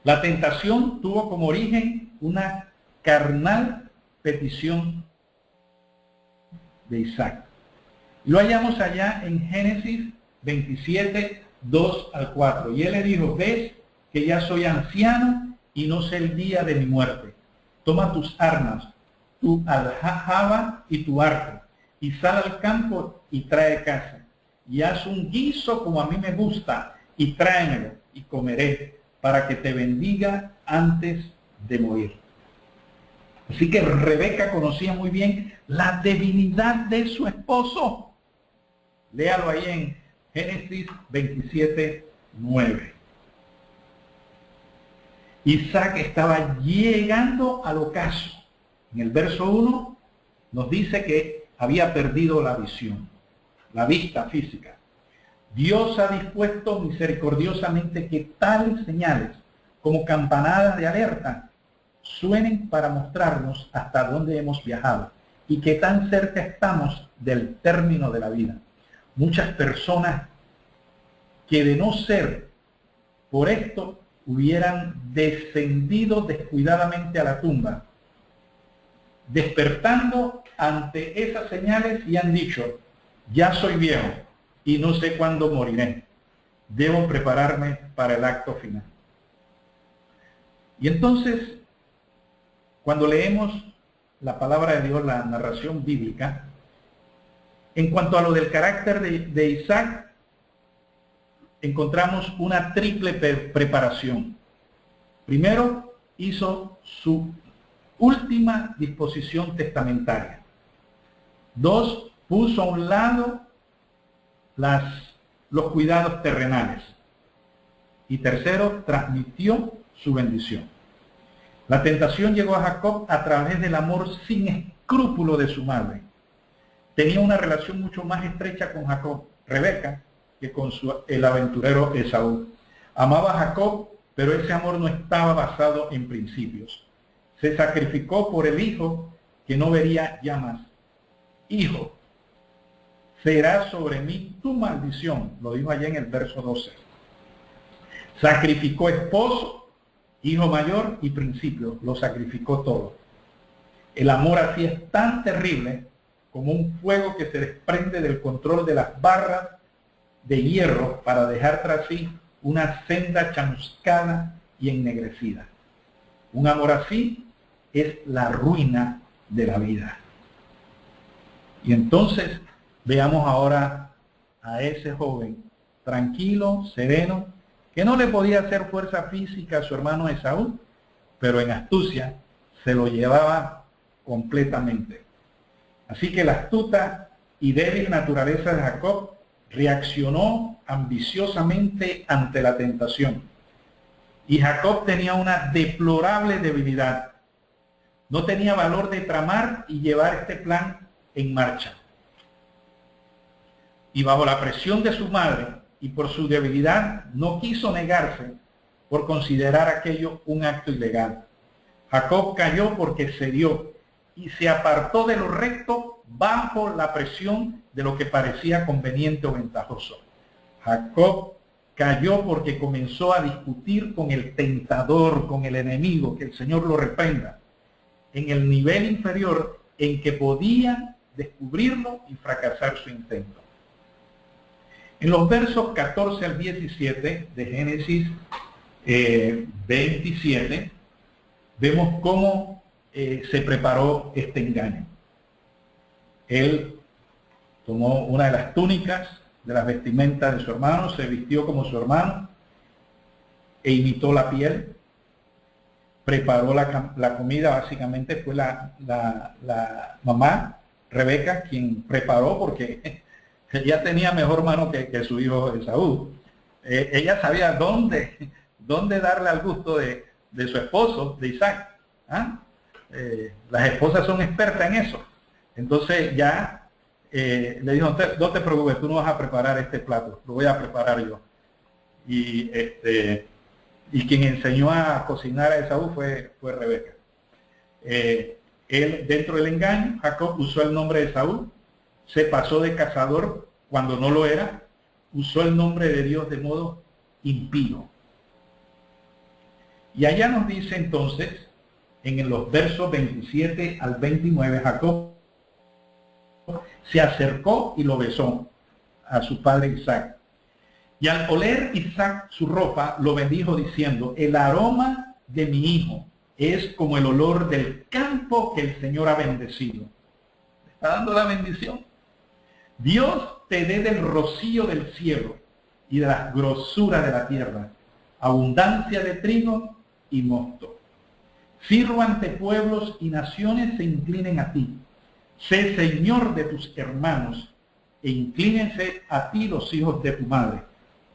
La tentación tuvo como origen una carnal petición de Isaac. Lo hallamos allá en Génesis 27, 2 al 4. Y él le dijo, ves que ya soy anciano y no sé el día de mi muerte. Toma tus armas, tu aljaba y tu arco, y sal al campo y trae casa. Y haz un guiso como a mí me gusta, y tráemelo, y comeré, para que te bendiga antes de morir. Así que Rebeca conocía muy bien la debilidad de su esposo. Léalo ahí en Génesis 27:9. Isaac estaba llegando al ocaso. En el verso 1 nos dice que había perdido la visión, la vista física. Dios ha dispuesto misericordiosamente que tales señales como campanadas de alerta suenen para mostrarnos hasta dónde hemos viajado y qué tan cerca estamos del término de la vida. Muchas personas que de no ser por esto hubieran descendido descuidadamente a la tumba, despertando ante esas señales y han dicho, ya soy viejo y no sé cuándo moriré. Debo prepararme para el acto final. Y entonces, cuando leemos la palabra de Dios, la narración bíblica, en cuanto a lo del carácter de Isaac, encontramos una triple preparación. Primero, hizo su última disposición testamentaria. 2, puso a un lado los cuidados terrenales. Y tercero, transmitió su bendición. La tentación llegó a Jacob a través del amor sin escrúpulo de su madre. Tenía una relación mucho más estrecha con Jacob, Rebeca, que con el aventurero Esaú. Amaba a Jacob, pero ese amor no estaba basado en principios. Se sacrificó por el hijo que no vería ya más. Hijo, será sobre mí tu maldición, lo dijo allá en el verso 12. Sacrificó esposo, hijo mayor y principio, lo sacrificó todo. El amor así es tan terrible como un fuego que se desprende del control de las barras de hierro para dejar tras sí una senda chamuscada y ennegrecida. Un amor así es la ruina de la vida. Y entonces veamos ahora a ese joven tranquilo, sereno, que no le podía hacer fuerza física a su hermano Esaú, pero en astucia se lo llevaba completamente. Así que la astuta y débil naturaleza de Jacob reaccionó ambiciosamente ante la tentación. Y Jacob tenía una deplorable debilidad. No tenía valor de tramar y llevar este plan en marcha. Y bajo la presión de su madre y por su debilidad, no quiso negarse por considerar aquello un acto ilegal. Jacob cayó porque cedió y se apartó de lo recto bajo la presión de lo que parecía conveniente o ventajoso. Jacob cayó porque comenzó a discutir con el tentador, con el enemigo, que el Señor lo reprenda, en el nivel inferior en que podía descubrirlo y fracasar su intento. En los versos 14 al 17 de Génesis 27, vemos cómo se preparó este engaño. Él tomó una de las túnicas de las vestimentas de su hermano, se vistió como su hermano e imitó la piel. Preparó la comida, básicamente fue la mamá, Rebeca, quien preparó, porque ella tenía mejor mano que su hijo Esaú. Ella sabía dónde darle al gusto de su esposo, de Isaac. Las esposas son expertas en eso. Entonces ya le dijo, no te preocupes, tú no vas a preparar este plato, lo voy a preparar yo. Y quien enseñó a cocinar a Esaú fue Rebeca. Él, dentro del engaño, Jacob usó el nombre de Esaú, se pasó de cazador cuando no lo era, usó el nombre de Dios de modo impío. Y allá nos dice entonces, en los versos 27 al 29, Jacob se acercó y lo besó a su padre Isaac. Y al oler Isaac su ropa, lo bendijo diciendo, el aroma de mi hijo es como el olor del campo que el Señor ha bendecido. ¿Le está dando la bendición? Dios te dé del rocío del cielo y de las grosuras de la tierra, abundancia de trigo y mosto. Sirva ante pueblos y naciones se inclinen a ti. Sé Señor de tus hermanos e inclínense a ti los hijos de tu madre.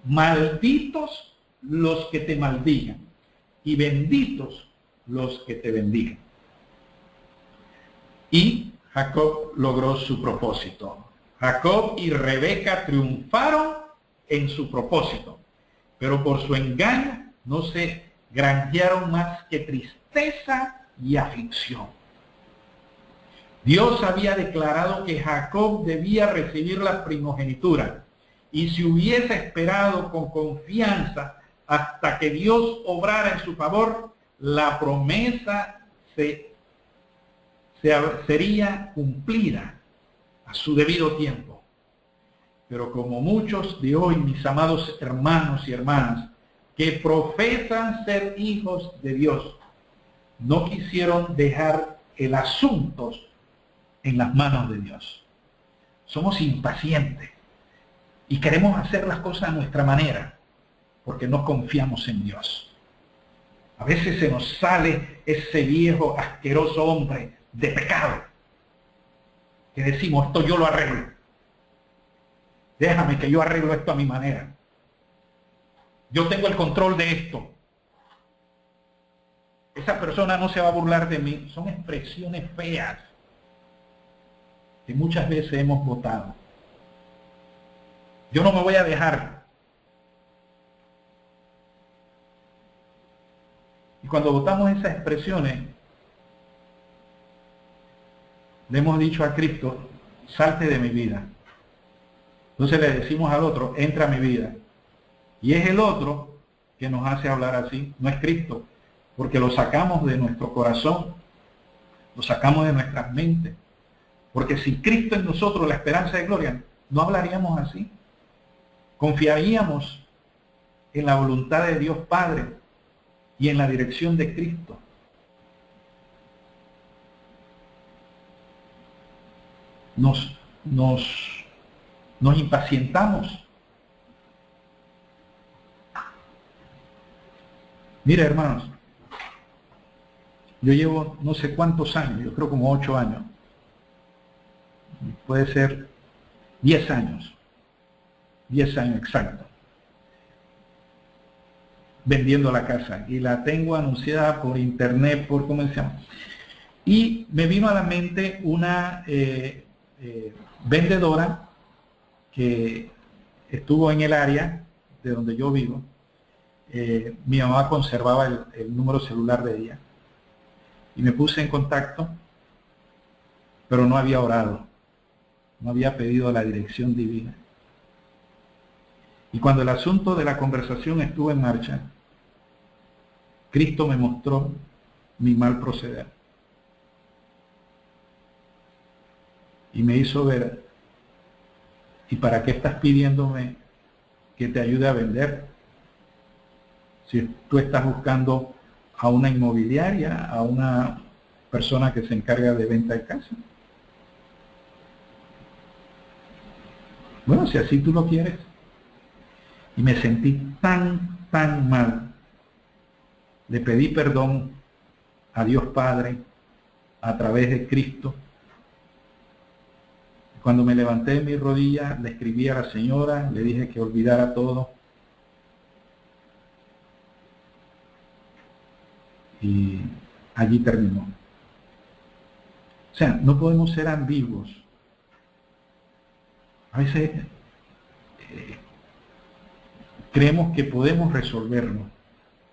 Malditos los que te maldigan y benditos los que te bendigan. Y Jacob logró su propósito. Jacob y Rebeca triunfaron en su propósito, pero por su engaño no se granjearon más que tristeza y aflicción. Dios había declarado que Jacob debía recibir la primogenitura, y si hubiese esperado con confianza hasta que Dios obrara en su favor, la promesa sería cumplida a su debido tiempo. Pero como muchos de hoy, mis amados hermanos y hermanas, que profesan ser hijos de Dios, no quisieron dejar el asunto en las manos de Dios. Somos impacientes y queremos hacer las cosas a nuestra manera porque no confiamos en Dios. A veces se nos sale ese viejo asqueroso hombre de pecado que decimos, esto yo lo arreglo. Déjame que yo arreglo esto a mi manera. Yo tengo el control de esto. Esa persona no se va a burlar de mí. Son expresiones feas que muchas veces hemos votado. Yo no me voy a dejar. Y cuando votamos esas expresiones, le hemos dicho a Cristo, salte de mi vida. Entonces le decimos al otro, entra a mi vida. Y es el otro que nos hace hablar así, no es Cristo, porque lo sacamos de nuestro corazón, lo sacamos de nuestras mentes. Porque si Cristo es nosotros la esperanza de gloria, no hablaríamos así. Confiaríamos en la voluntad de Dios Padre y en la dirección de Cristo. Nos impacientamos. Mira, hermanos, yo llevo no sé cuántos años, yo creo como 8 años, puede ser 10 años, 10 años exacto, vendiendo la casa. Y la tengo anunciada por internet, por ¿cómo se llama? Y me vino a la mente una vendedora que estuvo en el área de donde yo vivo. Mi mamá conservaba el número celular de ella. Y me puse en contacto, pero no había orado, no había pedido la dirección divina. Y cuando el asunto de la conversación estuvo en marcha, Cristo me mostró mi mal proceder. Y me hizo ver, ¿y para qué estás pidiéndome que te ayude a vender? Si tú estás buscando a una inmobiliaria, a una persona que se encarga de venta de casa. Bueno, si así tú lo quieres. Y me sentí tan mal. Le pedí perdón a Dios Padre a través de Cristo. Cuando me levanté de mis rodillas, le escribí a la señora, le dije que olvidara todo. Y allí terminó. O sea, no podemos ser ambiguos. A veces creemos que podemos resolverlo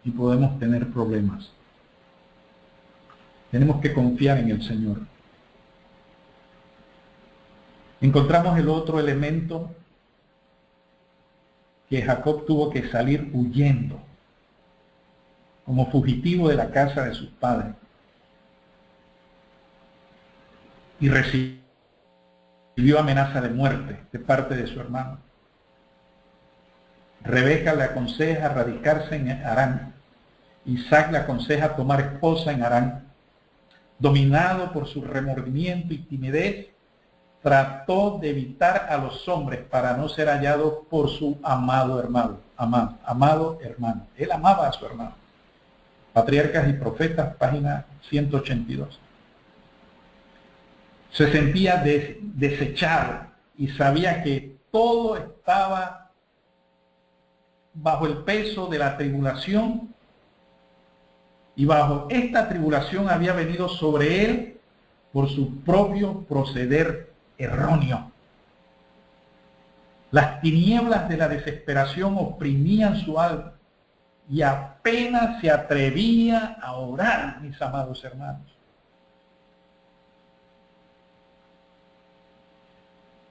y podemos tener problemas. Tenemos que confiar en el Señor. Encontramos el otro elemento, que Jacob tuvo que salir huyendo, como fugitivo de la casa de sus padres. Y recibió amenaza de muerte de parte de su hermano. Rebeca le aconseja radicarse en Harán. Isaac le aconseja tomar esposa en Harán. Dominado por su remordimiento y timidez, trató de evitar a los hombres para no ser hallado por su amado hermano. Amado hermano. Él amaba a su hermano. Patriarcas y Profetas, página 182. Se sentía desechado y sabía que todo estaba bajo el peso de la tribulación, y bajo esta tribulación había venido sobre él por su propio proceder erróneo. Las tinieblas de la desesperación oprimían su alma y apenas se atrevía a orar, mis amados hermanos.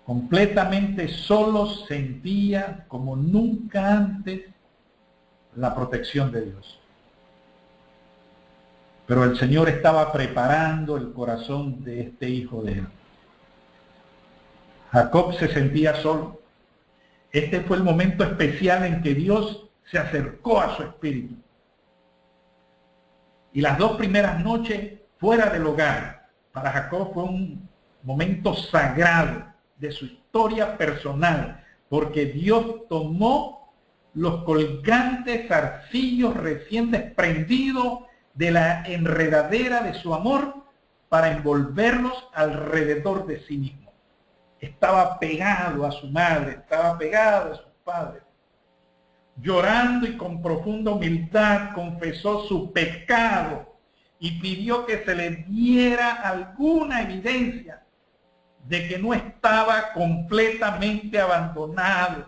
Completamente solo, sentía como nunca antes la protección de Dios. Pero el Señor estaba preparando el corazón de este hijo de él. Jacob se sentía solo. Este fue el momento especial en que Dios se acercó a su espíritu. Y las 2 primeras noches fuera del hogar, para Jacob fue un momento sagrado de su historia personal, porque Dios tomó los colgantes zarcillos recién desprendidos de la enredadera de su amor para envolverlos alrededor de sí mismo. Estaba pegado a su madre, estaba pegado a sus padres. Llorando y con profunda humildad confesó su pecado y pidió que se le diera alguna evidencia de que no estaba completamente abandonado,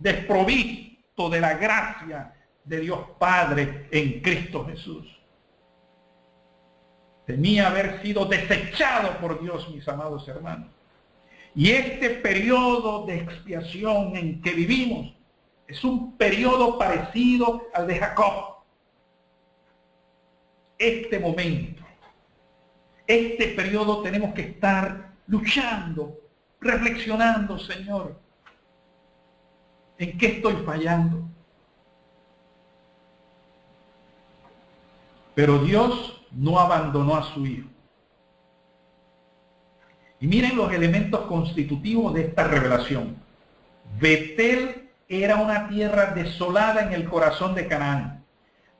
desprovisto de la gracia de Dios Padre en Cristo Jesús. Temía haber sido desechado por Dios, mis amados hermanos. Y este periodo de expiación en que vivimos es un periodo parecido al de Jacob. Este momento, este periodo tenemos que estar luchando, reflexionando, Señor, ¿en qué estoy fallando? Pero Dios no abandonó a su hijo. Y miren los elementos constitutivos de esta revelación. Betel era una tierra desolada en el corazón de Canaán.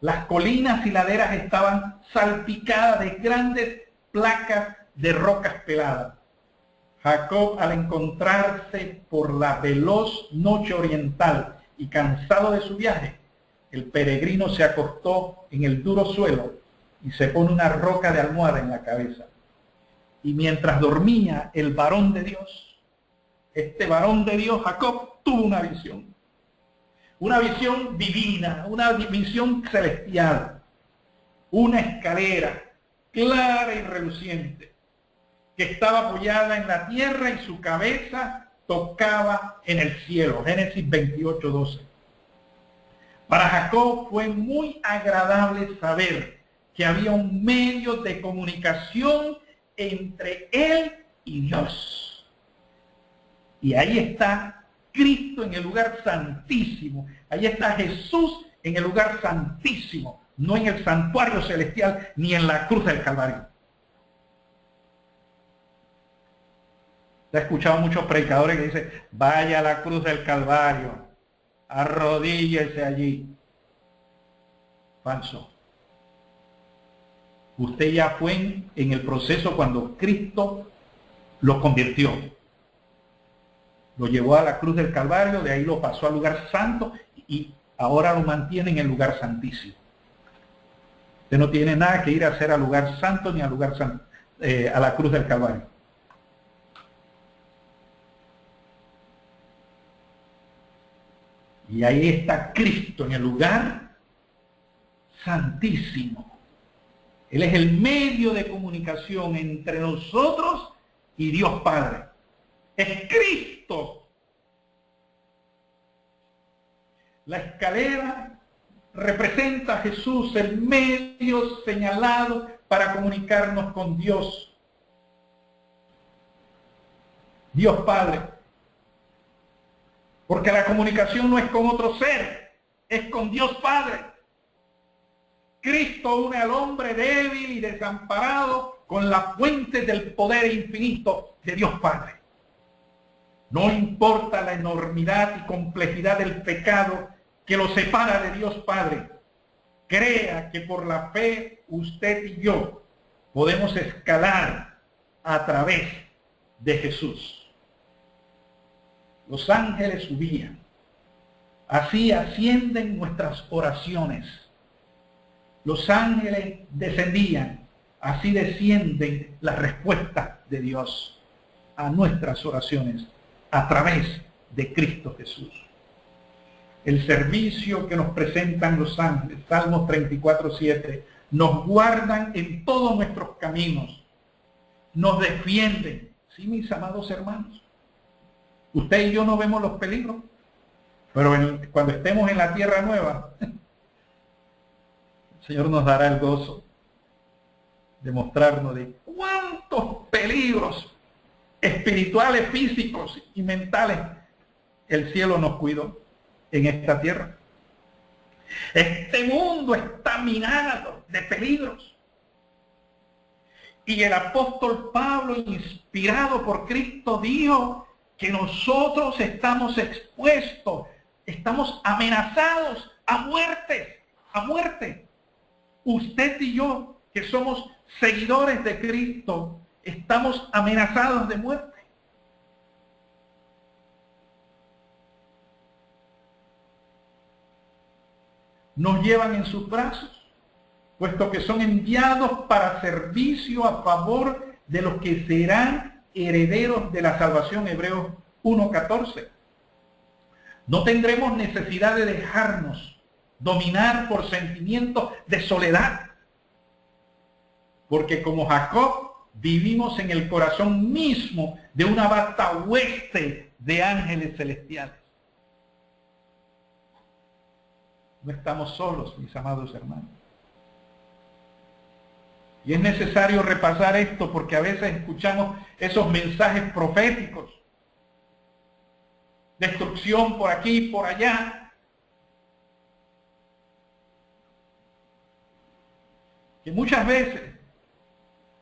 Las colinas y laderas estaban salpicadas de grandes placas de rocas peladas. Jacob, al encontrarse por la veloz noche oriental y cansado de su viaje, el peregrino se acostó en el duro suelo y se pone una roca de almohada en la cabeza. Y mientras dormía el varón de Dios, este varón de Dios, Jacob, tuvo una visión divina, una visión celestial, una escalera clara y reluciente que estaba apoyada en la tierra y su cabeza tocaba en el cielo. Génesis 28:12. Para Jacob fue muy agradable saber que había un medio de comunicación entre él y Dios. Y ahí está Cristo en el lugar santísimo. Ahí está Jesús en el lugar santísimo, no en el santuario celestial ni en la cruz del Calvario. He escuchado muchos predicadores que dicen, vaya a la cruz del Calvario, arrodíllese allí. Falso. Usted ya fue en el proceso cuando Cristo lo convirtió. Lo llevó a la cruz del Calvario, de ahí lo pasó al lugar santo y ahora lo mantiene en el lugar santísimo. Usted no tiene nada que ir a hacer al lugar santo ni al lugar santo, a la cruz del Calvario. Y ahí está Cristo en el lugar santísimo. Él es el medio de comunicación entre nosotros y Dios Padre. Es Cristo. La escalera representa a Jesús, el medio señalado para comunicarnos con Dios. Dios Padre. Porque la comunicación no es con otro ser, es con Dios Padre. Cristo une al hombre débil y desamparado con la fuente del poder infinito de Dios Padre. No importa la enormidad y complejidad del pecado que lo separa de Dios Padre. Crea que por la fe usted y yo podemos escalar a través de Jesús. Los ángeles subían. Así ascienden nuestras oraciones. Los ángeles descendían. Así descienden las respuestas de Dios a nuestras oraciones a través de Cristo Jesús. El servicio que nos presentan los ángeles, Salmos 34:7, nos guardan en todos nuestros caminos, nos defienden. Sí, mis amados hermanos. Usted y yo no vemos los peligros, pero cuando estemos en la tierra nueva, el Señor nos dará el gozo de mostrarnos de cuántos peligros espirituales, físicos y mentales el cielo nos cuidó en esta tierra. Este mundo está minado de peligros. Y el apóstol Pablo, inspirado por Cristo, dijo que nosotros estamos expuestos, estamos amenazados a muerte. Usted y yo, que somos seguidores de Cristo, estamos amenazados de muerte. Nos llevan en sus brazos, puesto que son enviados para servicio a favor de los que serán herederos de la salvación. Hebreos 1:14. No tendremos necesidad de dejarnos dominar por sentimientos de soledad, porque como Jacob vivimos en el corazón mismo de una vasta hueste de ángeles celestiales. No estamos solos, mis amados hermanos. Y es necesario repasar esto porque a veces escuchamos esos mensajes proféticos. Destrucción por aquí y por allá. Que muchas veces,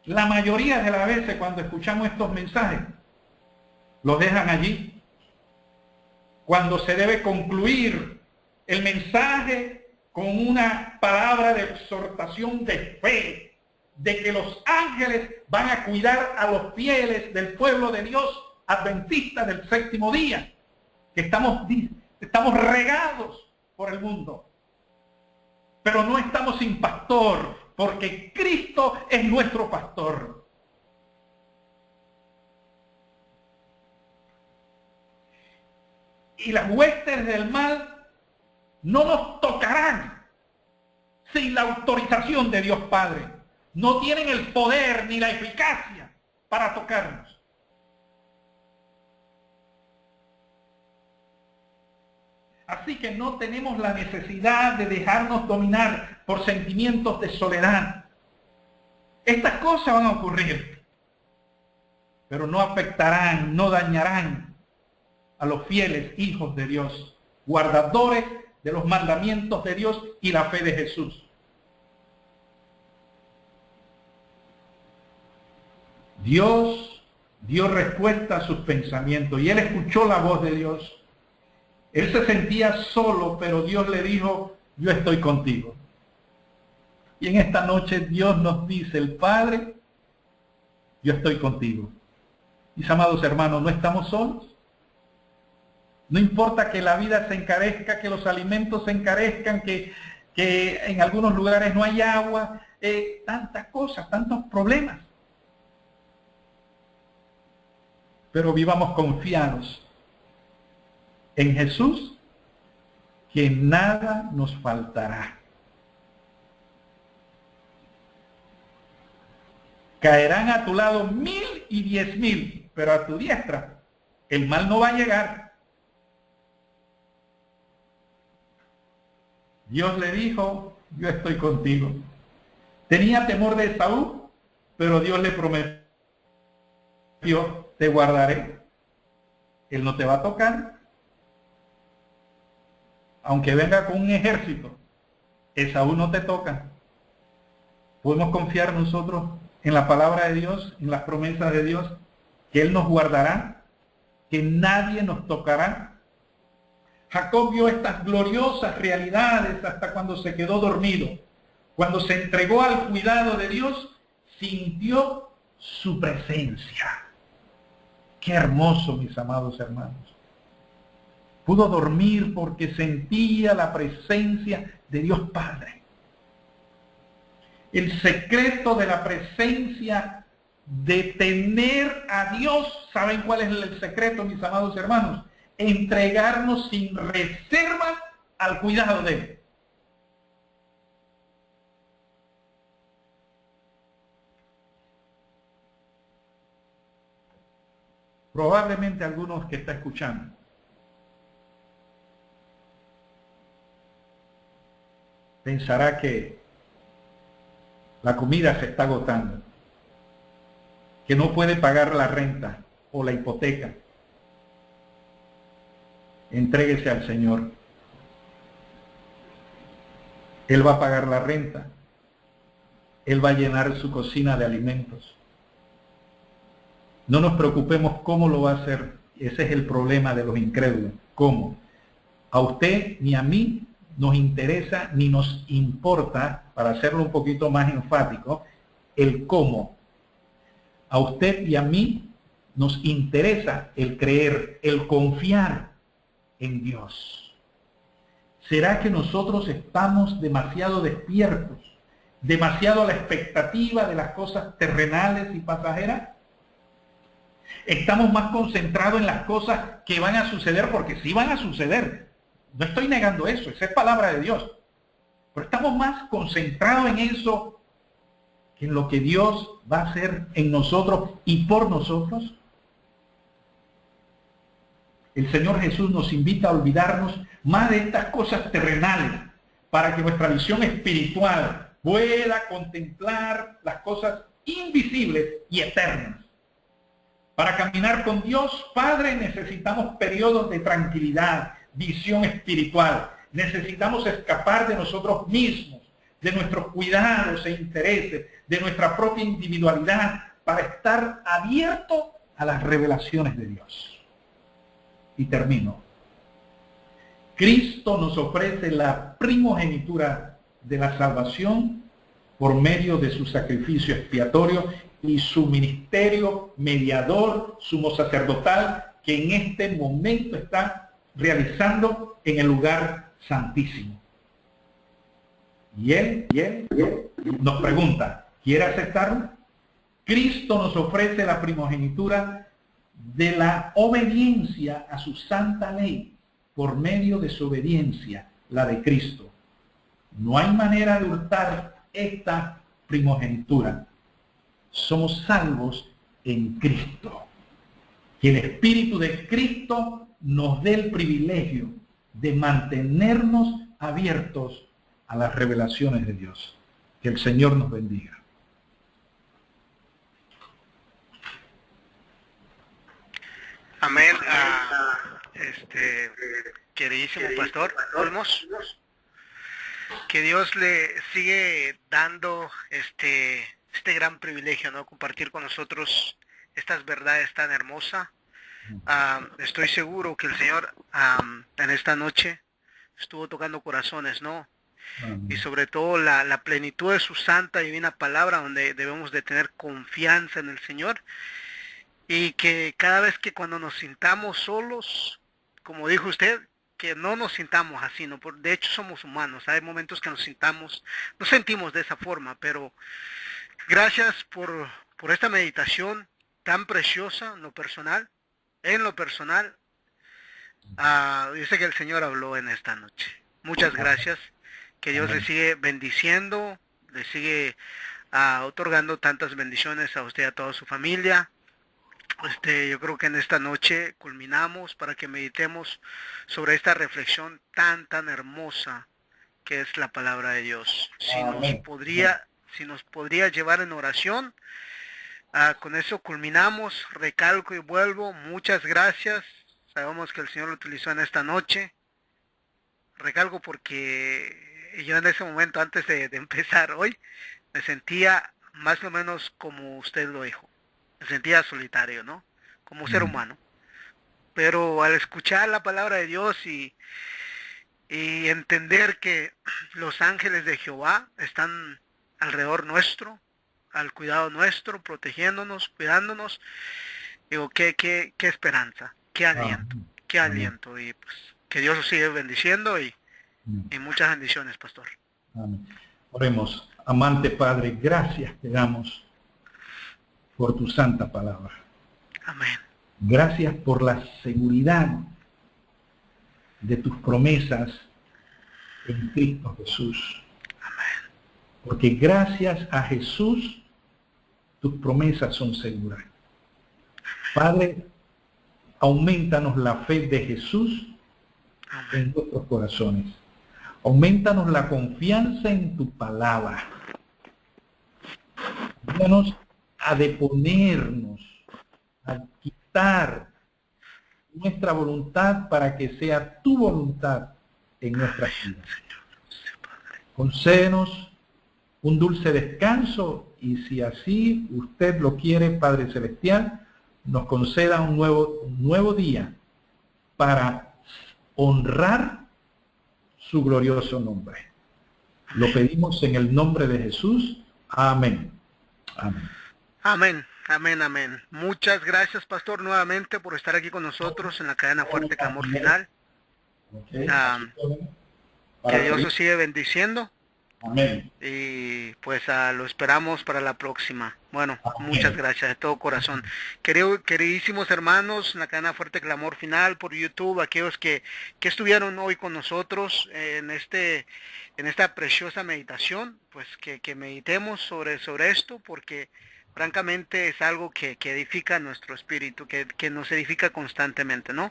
la mayoría de las veces cuando escuchamos estos mensajes, los dejan allí. Cuando se debe concluir el mensaje con una palabra de exhortación de fe, de que los ángeles van a cuidar a los fieles del pueblo de Dios, adventistas del séptimo día, que estamos regados por el mundo, pero no estamos sin pastor, porque Cristo es nuestro pastor. Y las huestes del mal no nos tocarán sin la autorización de Dios Padre. No tienen el poder ni la eficacia para tocarnos. Así que no tenemos la necesidad de dejarnos dominar por sentimientos de soledad. Estas cosas van a ocurrir, pero no afectarán, no dañarán a los fieles hijos de Dios, guardadores de los mandamientos de Dios y la fe de Jesús. Dios dio respuesta a sus pensamientos y él escuchó la voz de Dios. Él se sentía solo, pero Dios le dijo, yo estoy contigo. Y en esta noche Dios nos dice, el Padre, yo estoy contigo. Mis amados hermanos, no estamos solos. No importa que la vida se encarezca, que los alimentos se encarezcan, que en algunos lugares no hay agua, tantas cosas, tantos problemas. Pero vivamos confiados en Jesús, que nada nos faltará. Caerán a tu lado 1000 y 10,000, pero a tu diestra el mal no va a llegar. Dios le dijo, yo estoy contigo. Tenía temor de Esaú, pero Dios le prometió, te guardaré. Él no te va a tocar. Aunque venga con un ejército, Esaú no te toca. Podemos confiar nosotros en la palabra de Dios, en las promesas de Dios, que Él nos guardará, que nadie nos tocará. Jacob vio estas gloriosas realidades hasta cuando se quedó dormido. Cuando se entregó al cuidado de Dios, sintió su presencia. Qué hermoso, mis amados hermanos. Pudo dormir porque sentía la presencia de Dios Padre. El secreto de la presencia de tener a Dios, ¿saben cuál es el secreto, mis amados hermanos? Entregarnos sin reserva al cuidado de Él. Probablemente algunos que está escuchando pensará que la comida se está agotando, que no puede pagar la renta o la hipoteca. Entréguese al Señor. Él va a pagar la renta. Él va a llenar su cocina de alimentos. No nos preocupemos cómo lo va a hacer. Ese es el problema de los incrédulos. ¿Cómo? A usted ni a mí nos interesa ni nos importa, para hacerlo un poquito más enfático, el cómo. A usted y a mí nos interesa el creer, el confiar en Dios. ¿Será que nosotros estamos demasiado despiertos, demasiado a la expectativa de las cosas terrenales y pasajeras? Estamos más concentrados en las cosas que van a suceder, porque sí van a suceder. No estoy negando eso, esa es palabra de Dios. Pero estamos más concentrados en eso que en lo que Dios va a hacer en nosotros y por nosotros. El Señor Jesús nos invita a olvidarnos más de estas cosas terrenales para que nuestra visión espiritual pueda contemplar las cosas invisibles y eternas. Para caminar con Dios Padre necesitamos periodos de tranquilidad, visión espiritual. Necesitamos escapar de nosotros mismos, de nuestros cuidados e intereses, de nuestra propia individualidad, para estar abiertos a las revelaciones de Dios. Y termino. Cristo nos ofrece la primogenitura de la salvación por medio de su sacrificio expiatorio y su ministerio mediador, sumo sacerdotal, que en este momento está realizando en el lugar santísimo. Y él nos pregunta, ¿quiere aceptarlo? Cristo nos ofrece la primogenitura de la obediencia a su santa ley por medio de su obediencia, la de Cristo. No hay manera de hurtar esta primogenitura. Somos salvos en Cristo. Que el Espíritu de Cristo nos dé el privilegio de mantenernos abiertos a las revelaciones de Dios. Que el Señor nos bendiga. Amén. Queridísimo pastor Olmos, que Dios le sigue dando este gran privilegio, ¿no? Compartir con nosotros estas verdades tan hermosas. Estoy seguro que el Señor en esta noche estuvo tocando corazones, ¿no? Y sobre todo la plenitud de su santa y divina palabra, donde debemos de tener confianza en el Señor. Y que cada vez que cuando nos sintamos solos, como dijo usted, que no nos sintamos así, ¿no? De hecho somos humanos, hay momentos que nos sentimos de esa forma, pero gracias por esta meditación tan preciosa en lo personal, yo sé que el Señor habló en esta noche. Muchas gracias, que Dios le sigue bendiciendo, le sigue otorgando tantas bendiciones a usted y a toda su familia. Yo creo que en esta noche culminamos para que meditemos sobre esta reflexión tan hermosa que es la palabra de Dios. Si nos podría llevar en oración, con eso culminamos. Recalco y vuelvo, muchas gracias. Sabemos que el Señor lo utilizó en esta noche. Recalco porque yo en ese momento, antes de empezar hoy, me sentía más o menos como usted lo dijo. Me sentía solitario, ¿no? Como ser humano. Pero al escuchar la palabra de Dios y entender que los ángeles de Jehová están alrededor nuestro, al cuidado nuestro, protegiéndonos, cuidándonos, digo, qué esperanza, qué aliento. Y pues que Dios os siga bendiciendo y muchas bendiciones, pastor. Amén. Oremos. Amante Padre, gracias te damos por tu santa palabra. Amén. Gracias por la seguridad de tus promesas en Cristo Jesús. Amén. Porque gracias a Jesús tus promesas son seguras. Padre, aumentanos la fe de Jesús en nuestros corazones. Aumentanos la confianza en tu palabra. Ayúdanos a deponernos, a quitar nuestra voluntad para que sea tu voluntad en nuestras vidas. Concédenos un dulce descanso y si así usted lo quiere, Padre Celestial, nos conceda un nuevo día para honrar su glorioso nombre. Lo pedimos en el nombre de Jesús. Amén. Amén. Amén, amén, amén. Muchas gracias, pastor, nuevamente por estar aquí con nosotros en la cadena Fuerte Clamor Final. Que Dios os siga bendiciendo. Amén. Y pues lo esperamos para la próxima. Bueno, Amén. Muchas gracias de todo corazón. Queridísimos hermanos, en la cadena Fuerte Clamor Final por YouTube, aquellos que estuvieron hoy con nosotros en esta preciosa meditación, pues que meditemos sobre esto, porque francamente es algo que edifica nuestro espíritu, que nos edifica constantemente, ¿no?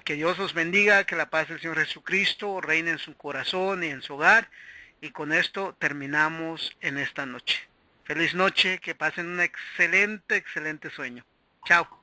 Que Dios os bendiga, que la paz del Señor Jesucristo reine en su corazón y en su hogar. Y con esto terminamos en esta noche. Feliz noche, que pasen un excelente sueño. Chao.